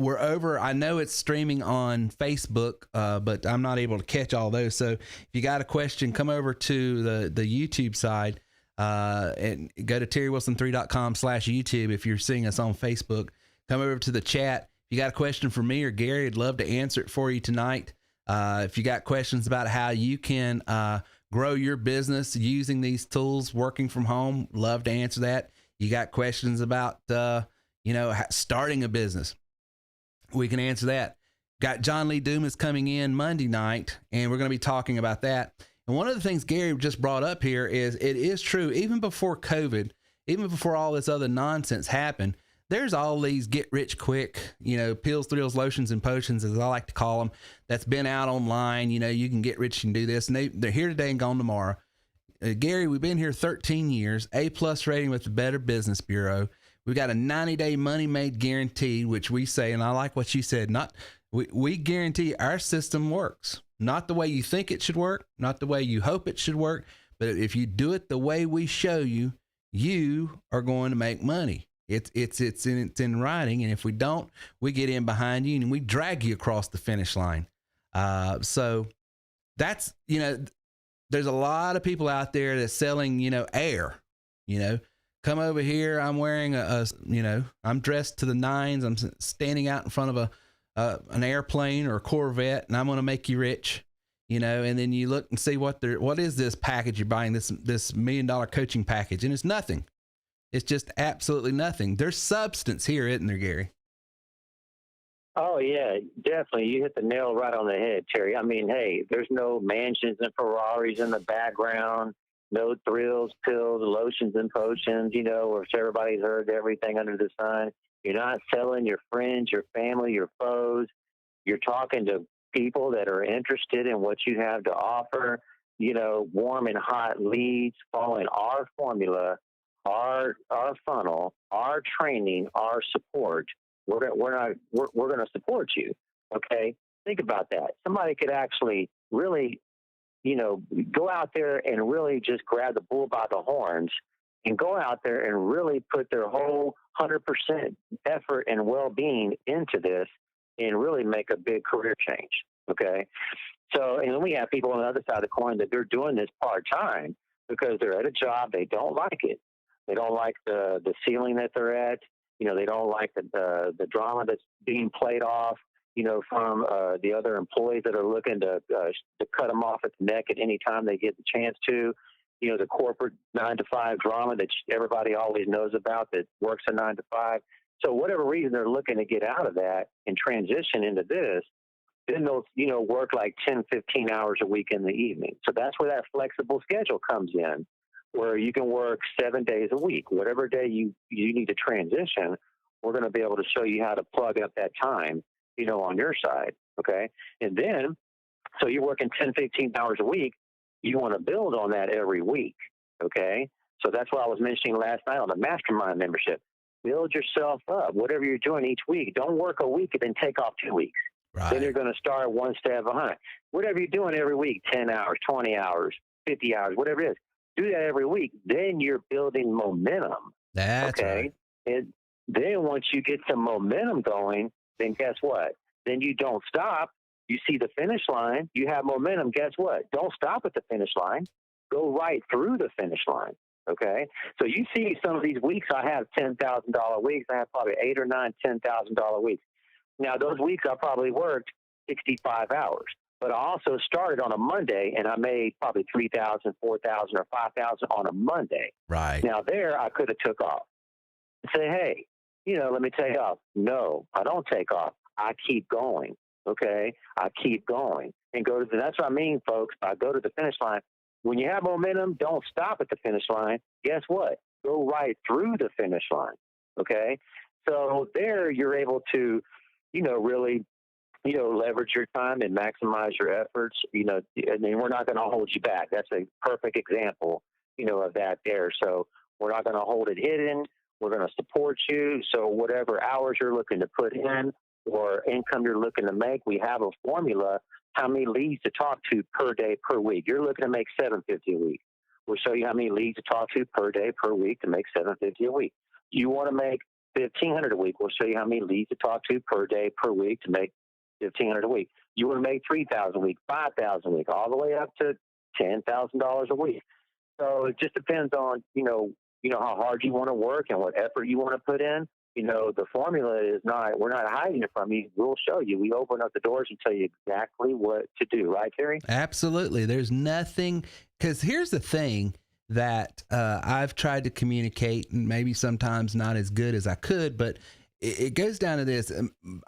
we're over. I know it's streaming on Facebook, but I'm not able to catch all those. So if you got a question, come over to the YouTube side and go to terrywilson3.com/YouTube. If you're seeing us on Facebook, come over to the chat. If you got a question for me or Gary, I'd love to answer it for you tonight. If you got questions about how you can grow your business using these tools, working from home, love to answer that. You got questions about, starting a business, we can answer that. Got John Lee Dumas coming in Monday night, and we're going to be talking about that. And one of the things Gary just brought up here is it is true, even before COVID, even before all this other nonsense happened, there's all these get rich quick, pills, thrills, lotions, and potions, as I like to call them, that's been out online. You can get rich and do this, and they're here today and gone tomorrow. Gary, we've been here 13 years, A+ rating with the Better Business Bureau. We've got a 90-day money made guarantee, which we say, and I like what you said, we guarantee our system works. Not the way you think it should work, not the way you hope it should work, but if you do it the way we show you, you are going to make money. It's in writing, and if we don't, we get in behind you and we drag you across the finish line. So that's, there's a lot of people out there that's selling, air, come over here. I'm wearing I'm dressed to the nines. I'm standing out in front of an airplane or a Corvette, and I'm going to make you rich, and then you look and see what is this package you're buying, this $1 million coaching package, and it's nothing. It's just absolutely nothing. There's substance here, isn't there, Gary? Oh, yeah, definitely. You hit the nail right on the head, Terry. I mean, hey, there's no mansions and Ferraris in the background, no thrills, pills, lotions, and potions, or if everybody's heard everything under the sun. You're not selling your friends, your family, your foes. You're talking to people that are interested in what you have to offer, warm and hot leads, following our formula, our funnel, our training, our support. We're going to support you. Okay. Think about that. Somebody could actually really, go out there and really just grab the bull by the horns and go out there and really put their whole 100% effort and well-being into this and really make a big career change. Okay. So, and then we have people on the other side of the coin that they're doing this part-time because they're at a job. They don't like it. They don't like the ceiling that they're at. They don't like the drama that's being played off, from the other employees that are looking to cut them off at the neck at any time they get the chance to. The corporate 9-to-5 drama that everybody always knows about that works a 9-to-5. So whatever reason they're looking to get out of that and transition into this, then they'll, work like 10, 15 hours a week in the evening. So that's where that flexible schedule comes in, where you can work 7 days a week. Whatever day you need to transition, we're going to be able to show you how to plug up that time, on your side. Okay. And then, so you're working 10, 15 hours a week. You want to build on that every week. Okay. So that's what I was mentioning last night on the mastermind membership. Build yourself up. Whatever you're doing each week, don't work a week and then take off 2 weeks. Right. Then you're going to start one step behind. Whatever you're doing every week, 10 hours, 20 hours, 50 hours, whatever it is, do that every week. Then you're building momentum. That's okay. Right. And then once you get some momentum going, then guess what? Then you don't stop. You see the finish line. You have momentum. Guess what? Don't stop at the finish line. Go right through the finish line. Okay. So you see some of these weeks, I have $10,000 weeks. I have probably 8 or 9 $10,000 weeks. Now, those weeks I probably worked 65 hours. But I also started on a Monday, and I made probably 3,000, 4,000, or 5,000 on a Monday. Right. Now, there I could have took off. Say, hey, let me take off. No, I don't take off. I keep going. Okay, I keep going and go to that's what I mean, folks. By go to the finish line. When you have momentum, don't stop at the finish line. Guess what? Go right through the finish line. Okay, so there you're able to, really, leverage your time and maximize your efforts. I mean, we're not going to hold you back. That's a perfect example, of that there. So we're not going to hold it hidden. We're going to support you. So whatever hours you're looking to put in or income you're looking to make, we have a formula, how many leads to talk to per day, per week. You're looking to make $750 a week. We'll show you how many leads to talk to per day, per week to make $750 a week. You want to make $1,500 a week. We'll show you how many leads to talk to per day, per week to make $1,500 a week. You want to make $3,000 a week, $5,000 a week, all the way up to $10,000 a week. So it just depends on, how hard you want to work and what effort you want to put in. The formula is not, we're not hiding it from you. We'll show you. We open up the doors and tell you exactly what to do. Right, Terry? Absolutely. There's nothing, because here's the thing that I've tried to communicate, and maybe sometimes not as good as I could, but it goes down to this.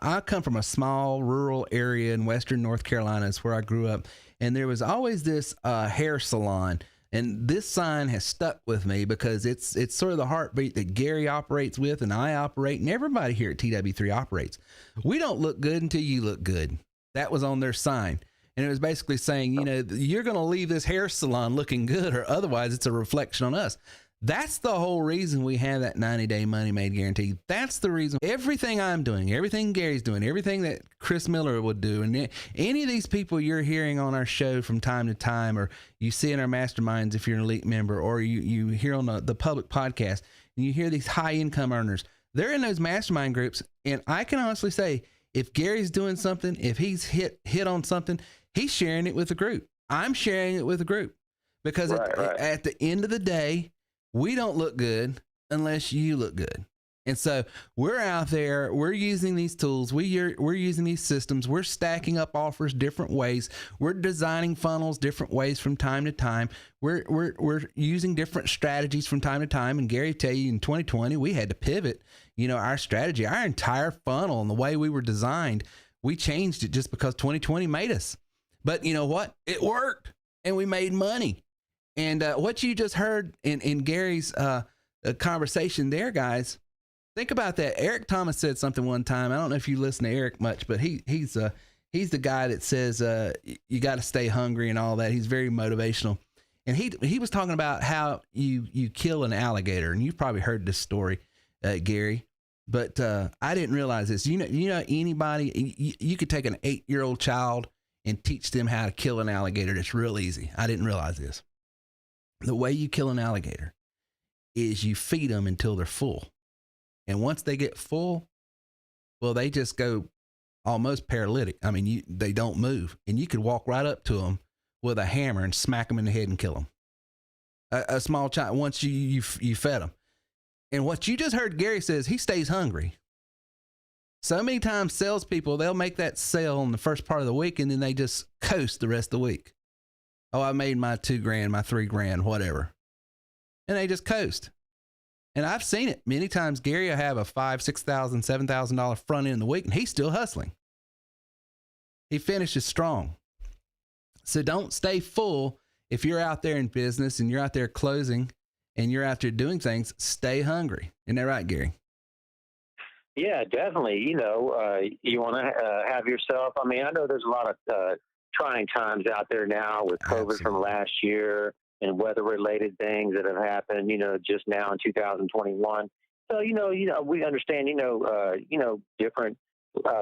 I come from a small rural area in Western North Carolina. It's where I grew up. And there was always this hair salon. And this sign has stuck with me because it's sort of the heartbeat that Gary operates with, and I operate, and everybody here at TW3 operates. We don't look good until you look good. That was on their sign. And it was basically saying, you're going to leave this hair salon looking good, or otherwise it's a reflection on us. That's the whole reason we have that 90-day money made guarantee. That's the reason everything I'm doing, everything Gary's doing, everything that Chris Miller would do, and any of these people you're hearing on our show from time to time, or you see in our masterminds if you're an elite member, or you hear on the public podcast, and you hear these high income earners, they're in those mastermind groups. And I can honestly say, if Gary's doing something, if he's hit on something, he's sharing it with the group. I'm sharing it with the group, because at the end of the day, we don't look good unless you look good. And so we're out there, we're using these tools, we're using these systems, we're stacking up offers different ways, we're designing funnels different ways from time to time, we're using different strategies from time to time. And Gary tell you, in 2020 we had to pivot, our strategy, our entire funnel, and the way we were designed, we changed it just because 2020 made us. But you know what? It worked, and we made money. And what you just heard in Gary's conversation there, guys, think about that. Eric Thomas said something one time. I don't know if you listen to Eric much, but he's the guy that says you got to stay hungry and all that. He's very motivational. And he was talking about how you kill an alligator. And you've probably heard this story, Gary. But I didn't realize this. Anybody, you could take an 8-year-old child and teach them how to kill an alligator. It's real easy. I didn't realize this. The way you kill an alligator is you feed them until they're full. And once they get full, well, they just go almost paralytic. I mean, they don't move. And you could walk right up to them with a hammer and smack them in the head and kill them. A small child, once you fed them. And what you just heard Gary says, he stays hungry. So many times salespeople, they'll make that sale in the first part of the week, and then they just coast the rest of the week. Oh, I made my $2,000, my $3,000, whatever. And they just coast. And I've seen it many times. Gary will have a $5,000, $6,000, $7,000 front end of the week, and he's still hustling. He finishes strong. So don't stay full. If you're out there in business and you're out there closing and you're out there doing things, stay hungry. Isn't that right, Gary? Yeah, definitely. You want to have yourself. I mean, I know there's a lot of trying times out there now with COVID from last year and weather-related things that have happened, just now in 2021. So, we understand, different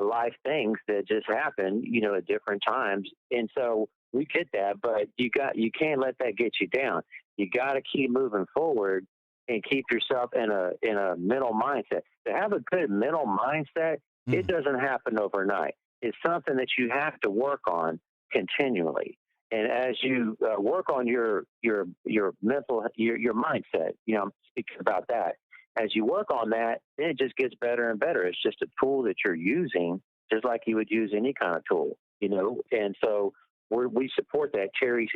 life things that just happen, at different times. And so we get that, but you can't let that get you down. You got to keep moving forward and keep yourself in a mental mindset. To have a good mental mindset, it doesn't happen overnight. It's something that you have to work on continually. And as you work on your mental, your mindset, I'm speaking about that. As you work on that, then it just gets better and better. It's just a tool that you're using, just like you would use any kind of tool, And so we support that. Terry,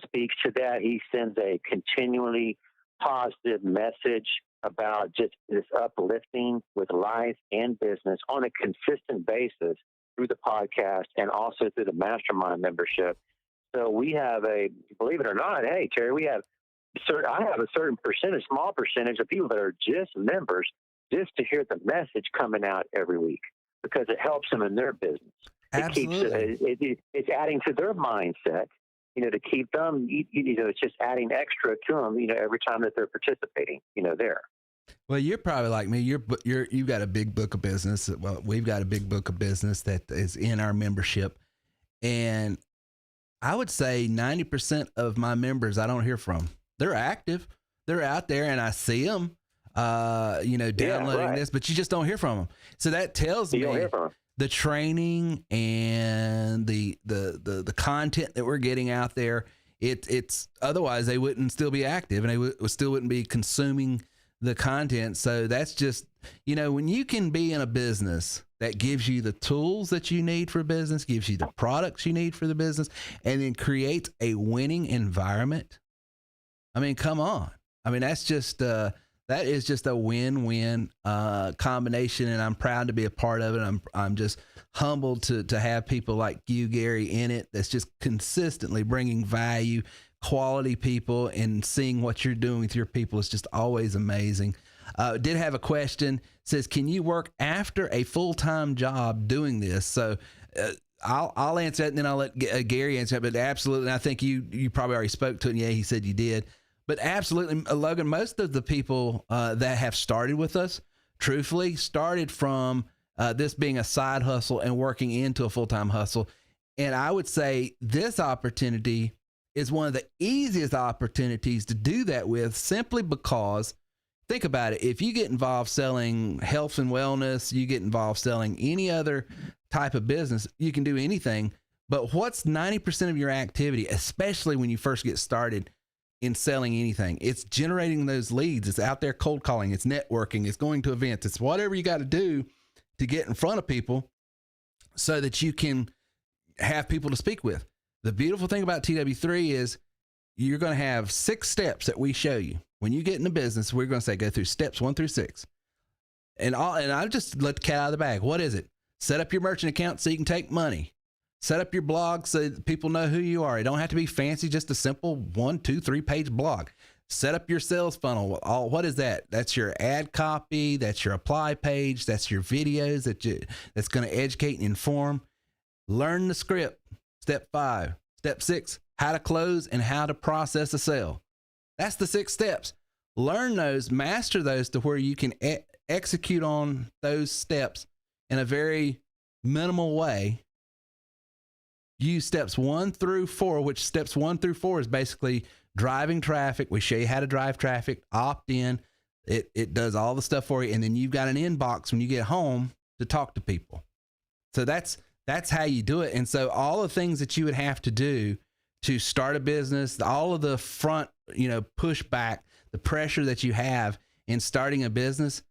speaks to that. He sends a continually positive message about just this uplifting with life and business on a consistent basis through the podcast and also through the mastermind membership. So we have believe it or not, hey, Terry, I have a certain percentage, small percentage of people that are just members just to hear the message coming out every week because it helps them in their business. Absolutely. It's adding to their mindset, to keep them, it's just adding extra to them, every time that they're participating, there. Well, you're probably like me. You've got a big book of business. Well, we've got a big book of business that is in our membership. And I would say 90% of my members I don't hear from. They're active. They're out there and I see them. downloading right. this, but you just don't hear from them. So that tells You don't me hear from them. the training and the content that we're getting out there, it's otherwise they wouldn't still be active, and they still wouldn't be consuming the content. So that's just, when you can be in a business that gives you the tools that you need for business, gives you the products you need for the business, and then creates a winning environment. I mean, come on. I mean, that's just, that is just a win-win combination, and I'm proud to be a part of it. I'm just humbled to have people like you, Gary, in it. That's just consistently bringing value, quality people, and seeing what you're doing with your people is just always amazing. Did have a question. Says, can you work after a full-time job doing this? So I'll answer that, and then I'll let Gary answer it. But absolutely, and I think you probably already spoke to it. And yeah, he said you did. But absolutely, Logan, most of the people that have started with us, truthfully, started from this being a side hustle and working into a full-time hustle. And I would say this opportunity is one of the easiest opportunities to do that with, simply because, think about it, if you get involved selling health and wellness, you get involved selling any other type of business, you can do anything. But what's 90% of your activity, especially when you first get started in selling anything? It's generating those leads. It's out there cold calling. It's networking. It's going to events. It's whatever you got to do to get in front of people so that you can have people to speak with. The beautiful thing about TW3 is you're going to have 6 steps that we show you. When you get in the business, we're going to say go through steps 1 through 6. And I just let the cat out of the bag. What is it? Set up your merchant account so you can take money. Set up your blog so that people know who you are. It don't have to be fancy, just a simple 1, 2, 3 page blog. Set up your sales funnel. What is that? That's your ad copy. That's your apply page. That's your videos that's going to educate and inform. Learn the script. Step 5. Step 6, how to close and how to process a sale. That's the 6 steps. Learn those, master those to where you can execute on those steps in a very minimal way. Use steps 1 through 4, which steps 1 through 4 is basically driving traffic. We show you how to drive traffic, opt in. It does all the stuff for you. And then you've got an inbox when you get home to talk to people. So that's how you do it. And so all the things that you would have to do to start a business, all of the front, pushback, the pressure that you have in starting a business,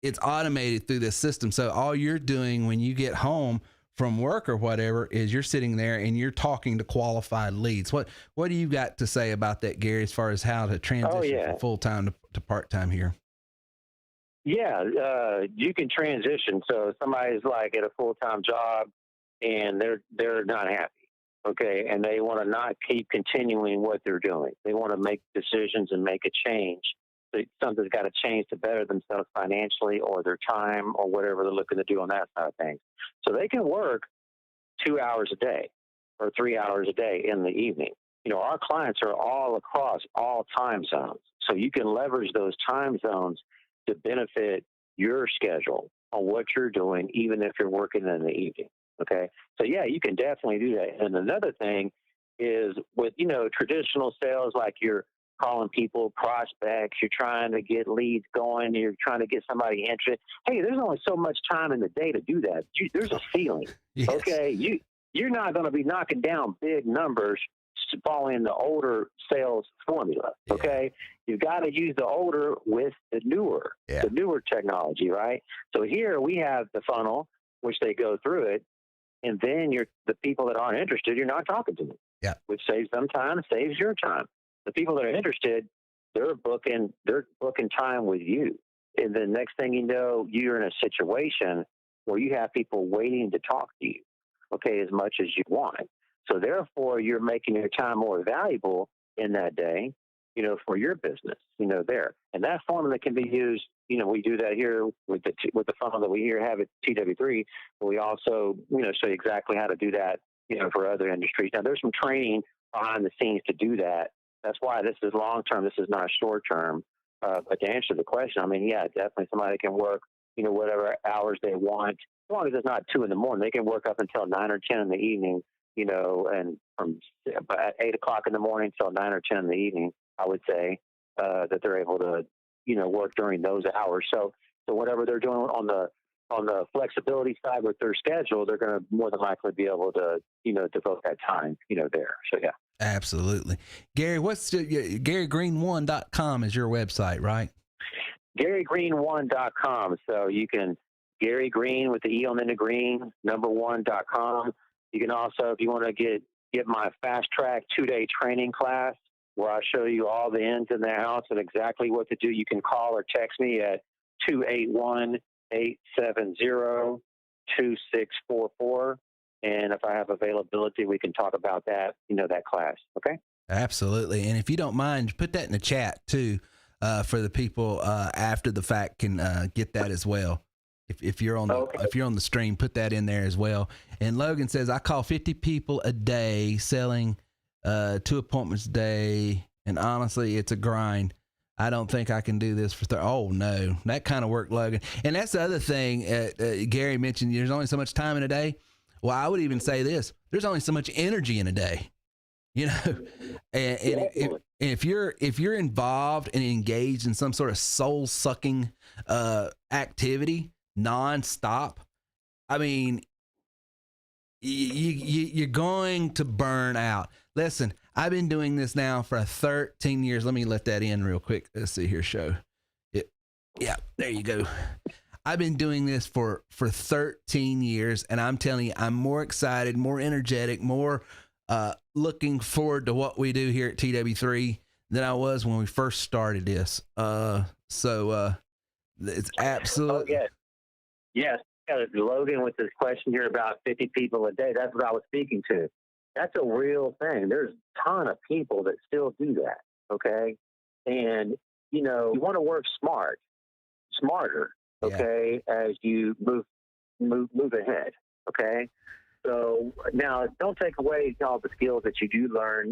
it's automated through this system. So all you're doing when you get home from work or whatever is you're sitting there and you're talking to qualified leads. What do you got to say about that, Gary, as far as how to transition from full-time to part-time here? Yeah, you can transition. So somebody's like at a full-time job and they're not happy, okay, and they want to not keep continuing what they're doing. They want to make decisions and make a change. So something's got to change to better themselves financially or their time or whatever they're looking to do on that side of things. So they can work 2 hours a day or 3 hours a day in the evening. Our clients are all across all time zones. So you can leverage those time zones to benefit your schedule on what you're doing, even if you're working in the evening. Okay. So yeah, you can definitely do that. And another thing is with, traditional sales, like you're calling people prospects, you're trying to get leads going, you're trying to get somebody interested. Hey, there's only so much time in the day to do that. There's a ceiling. Yes. Okay. You're not going to be knocking down big numbers following the older sales formula. Okay. You've got to use the older with the newer technology, right? So here we have the funnel, which they go through it. And then the people that aren't interested, you're not talking to them, which saves them time, saves your time. The people that are interested, they're booking time with you. And the next thing you know, you're in a situation where you have people waiting to talk to you, okay, as much as you want. So therefore, you're making your time more valuable in that day, for your business, there. And that formula can be used, we do that here with the funnel that we here have at TW3, but we also, show you exactly how to do that, for other industries. Now, there's some training behind the scenes to do that. That's why this is long-term. This is not short-term. But to answer the question, definitely somebody can work, whatever hours they want, as long as it's not 2 a.m. They can work up until 9 or 10 in the evening, and from 8 o'clock in the morning till 9 or 10 in the evening, I would say, that they're able to, work during those hours. So whatever they're doing on the flexibility side with their schedule, they're going to more than likely be able to, devote that time, there. So, yeah. Absolutely. Gary, GaryGreene1.com is your website, right? GaryGreene1.com. So you can, Gary Greene with the E on the green, #1.com. You can also, if you want to get my fast track 2-day training class where I show you all the ins and the outs and exactly what to do, you can call or text me at 281-870-2644. And if I have availability, we can talk about that, that class. Okay. Absolutely. And if you don't mind, put that in the chat too, for the people after the fact can get that as well. If you're on if you're on the stream, put that in there as well. And Logan says, I call 50 people a day selling 2 appointments a day. And honestly, it's a grind. I don't think I can do this for oh no, that kind of work, Logan. And that's the other thing Gary mentioned, there's only so much time in a day. Well, I would even say this, there's only so much energy in a day, and if you're involved and engaged in some sort of soul sucking activity nonstop, I mean, you're going to burn out. Listen, I've been doing this now for 13 years. Let me let that in real quick. Let's see here, show it. Yeah, there you go. I've been doing this for 13 years, and I'm telling you, I'm more excited, more energetic, more looking forward to what we do here at TW3 than I was when we first started this. So it's absolutely. Oh, yes. Logan with this question here about 50 people a day. That's what I was speaking to. That's a real thing. There's a ton of people that still do that. Okay. And, you want to work smarter. Okay. Yeah. As you move ahead. Okay. So now don't take away all the skills that you do learn,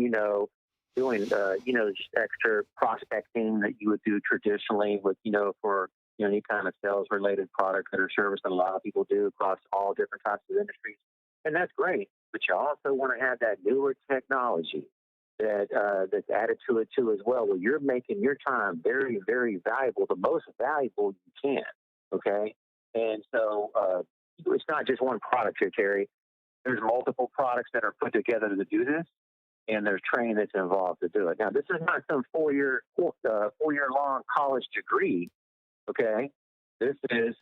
doing, just extra prospecting that you would do traditionally with, for, any kind of sales related product or service that a lot of people do across all different types of industries. And that's great. But you also want to have that newer technology that's added to it too as well, where you're making your time very, very valuable, the most valuable you can. Okay. And so it's not just one product here, Terry. There's multiple products that are put together to do this, and there's training that's involved to do it. Now, this is not some four-year-long college degree. Okay. This is,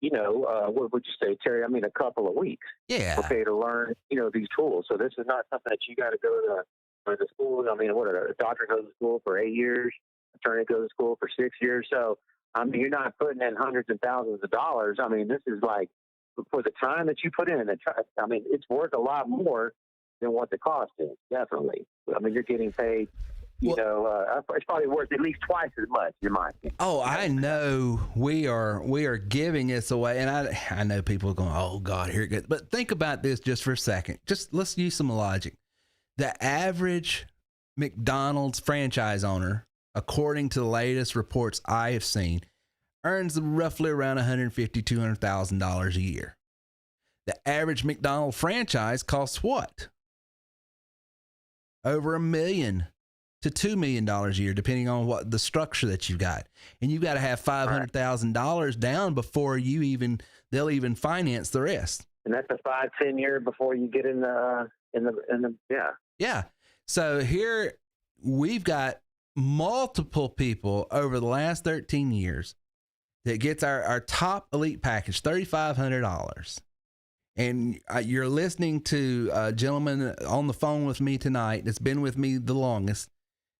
what would you say, Terry? I mean, a couple of weeks. Yeah. Okay. To learn, these tools. So this is not something that you got to go to the school. I mean, a doctor goes to school for 8 years, attorney goes to school for 6 years. So, I mean, you're not putting in hundreds and thousands of dollars. I mean, this is like for the time that you put in. I mean, it's worth a lot more than what the cost is. Definitely. I mean, you're getting paid. It's probably worth at least twice as much, in my opinion. Oh, I know we are giving this away, and I know people are going, oh God, here it goes. But think about this just for a second. Just let's use some logic. The average McDonald's franchise owner, according to the latest reports I have seen, earns roughly around $150,000 to $200,000 a year. The average McDonald's franchise costs what? Over $1 million to $2 million a year, depending on what the structure that you've got. And you've got to have $500,000 down before they'll even finance the rest. And that's a 5-10 year before you get in the yeah. Yeah. So here we've got multiple people over the last 13 years that gets our top elite package, $3,500. And you're listening to a gentleman on the phone with me tonight that's been with me the longest,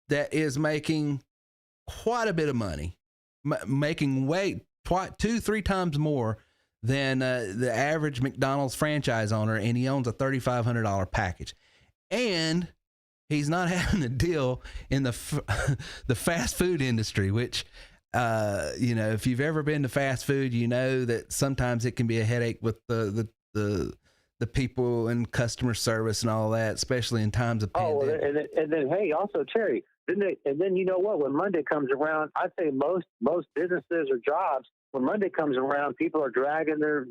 that is making quite a bit of money, making 2-3 times more than the average McDonald's franchise owner, and he owns a $3,500 package. And he's not having to deal in the fast food industry, which, if you've ever been to fast food, you know that sometimes it can be a headache with the people and customer service and all that, especially in times of pandemic. Oh, and then hey, also Terry, then you know what? When Monday comes around, I'd say most businesses or jobs, when Monday comes around, people are dragging their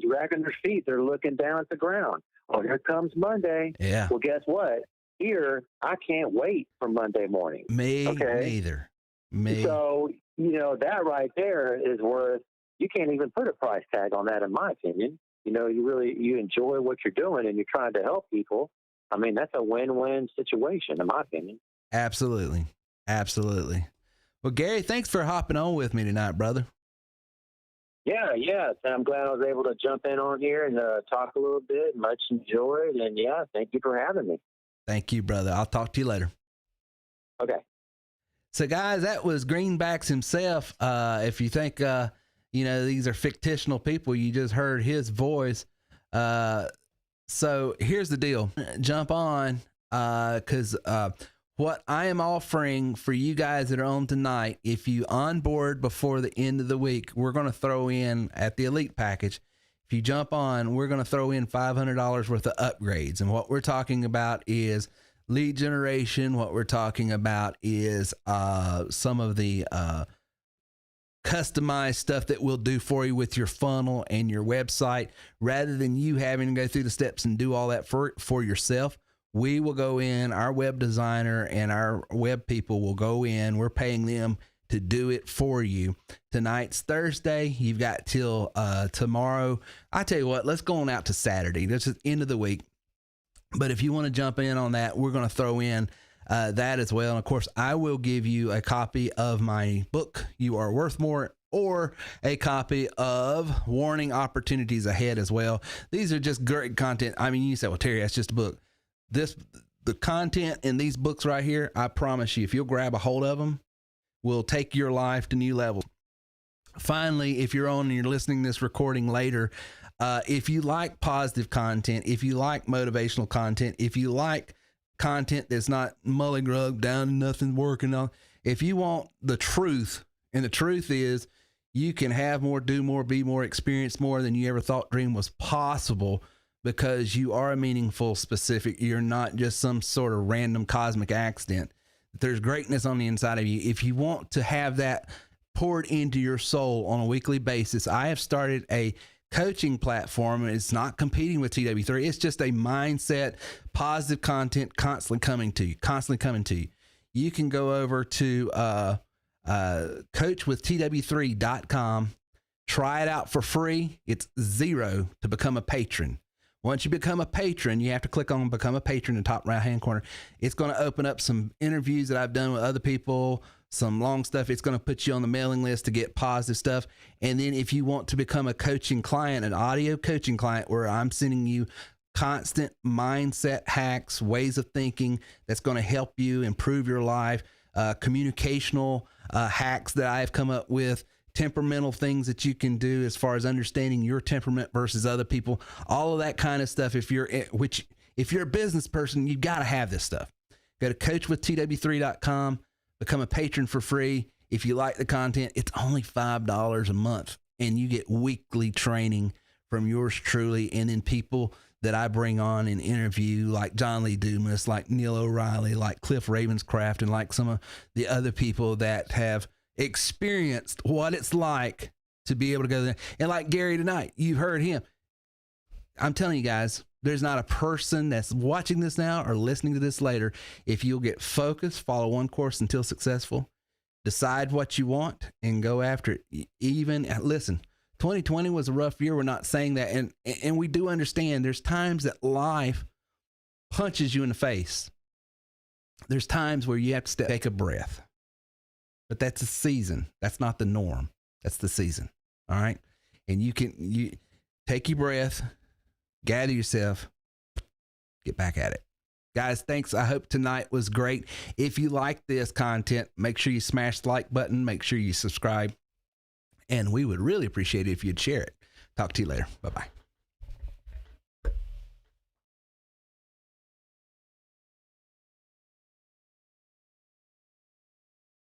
feet. They're looking down at the ground. Oh, here comes Monday. Yeah. Well, guess what? Here, I can't wait for Monday morning. Me neither. Me. So that right there is worth, you can't even put a price tag on that, in my opinion. You enjoy what you're doing and you're trying to help people. I mean, that's a win-win situation, in my opinion. Absolutely. Absolutely. Well, Gary, thanks for hopping on with me tonight, brother. Yeah. I'm glad I was able to jump in on here and talk a little bit. Much enjoyed. And thank you for having me. Thank you, brother. I'll talk to you later. Okay. So, guys, that was Greenbacks himself. If you think, these are fictional people, you just heard his voice. So here's the deal. Jump on, because what I am offering for you guys that are on tonight, if you onboard before the end of the week, we're going to throw in at the Elite package. If you jump on, we're going to throw in $500 worth of upgrades. And what we're talking about is lead generation. What we're talking about is some of the customized stuff that we'll do for you with your funnel and your website. Rather than you having to go through the steps and do all that for yourself, we will go in, our web designer and our web people will go in. We're paying them to do it for you. Tonight's Thursday. You've got till tomorrow. I tell you what, let's go on out to Saturday. That's the end of the week. But if you want to jump in on that, we're going to throw in that as well. And of course, I will give you a copy of my book, You Are Worth More, or a copy of Warning Opportunities Ahead as well. These are just great content. I mean, you say, well, Terry, that's just a book. The content in these books right here, I promise you, if you'll grab a hold of them, will take your life to new levels. Finally, if you're on and you're listening to this recording later, if you like positive content, if you like motivational content, if you like content that's not mully-grug down, nothing working on, if you want the truth, and the truth is you can have more, do more, be more, experience more than you ever thought dream was possible, because you are a meaningful, specific, you're not just some sort of random cosmic accident. There's greatness on the inside of you. If you want to have that poured into your soul on a weekly basis, I have started a coaching platform. It's not competing with TW3. It's just a mindset, positive content constantly coming to you. You can go over to coachwithtw3.com, try it out for free. It's $0 to become a patron. Once you become a patron, you have to click on Become a Patron in the top right-hand corner. It's going to open up some interviews that I've done with other people, some long stuff. It's going to put you on the mailing list to get positive stuff. And then if you want to become a coaching client, an audio coaching client, where I'm sending you constant mindset hacks, ways of thinking that's going to help you improve your life, communicational hacks that I've come up with, temperamental things that you can do as far as understanding your temperament versus other people, all of that kind of stuff. If you're a business person, you've got to have this stuff. Go to coachwithtw3.com, become a patron for free. If you like the content, it's only $5 a month, and you get weekly training from yours truly, and then people that I bring on and interview, like John Lee Dumas, like Neil O'Reilly, like Cliff Ravenscraft, and like some of the other people that have experienced what it's like to be able to go there. And like Gary tonight, you heard him. I'm telling you guys, there's not a person that's watching this now or listening to this later. If you'll get focused, follow one course until successful, decide what you want and go after it. Even listen, 2020 was a rough year. We're not saying that. And we do understand there's times that life punches you in the face. There's times where you have to take a breath. But that's a season. That's not the norm. That's the season. All right. And you take your breath, gather yourself, get back at it. Guys, thanks. I hope tonight was great. If you like this content, make sure you smash the like button. Make sure you subscribe. And we would really appreciate it if you'd share it. Talk to you later. Bye-bye.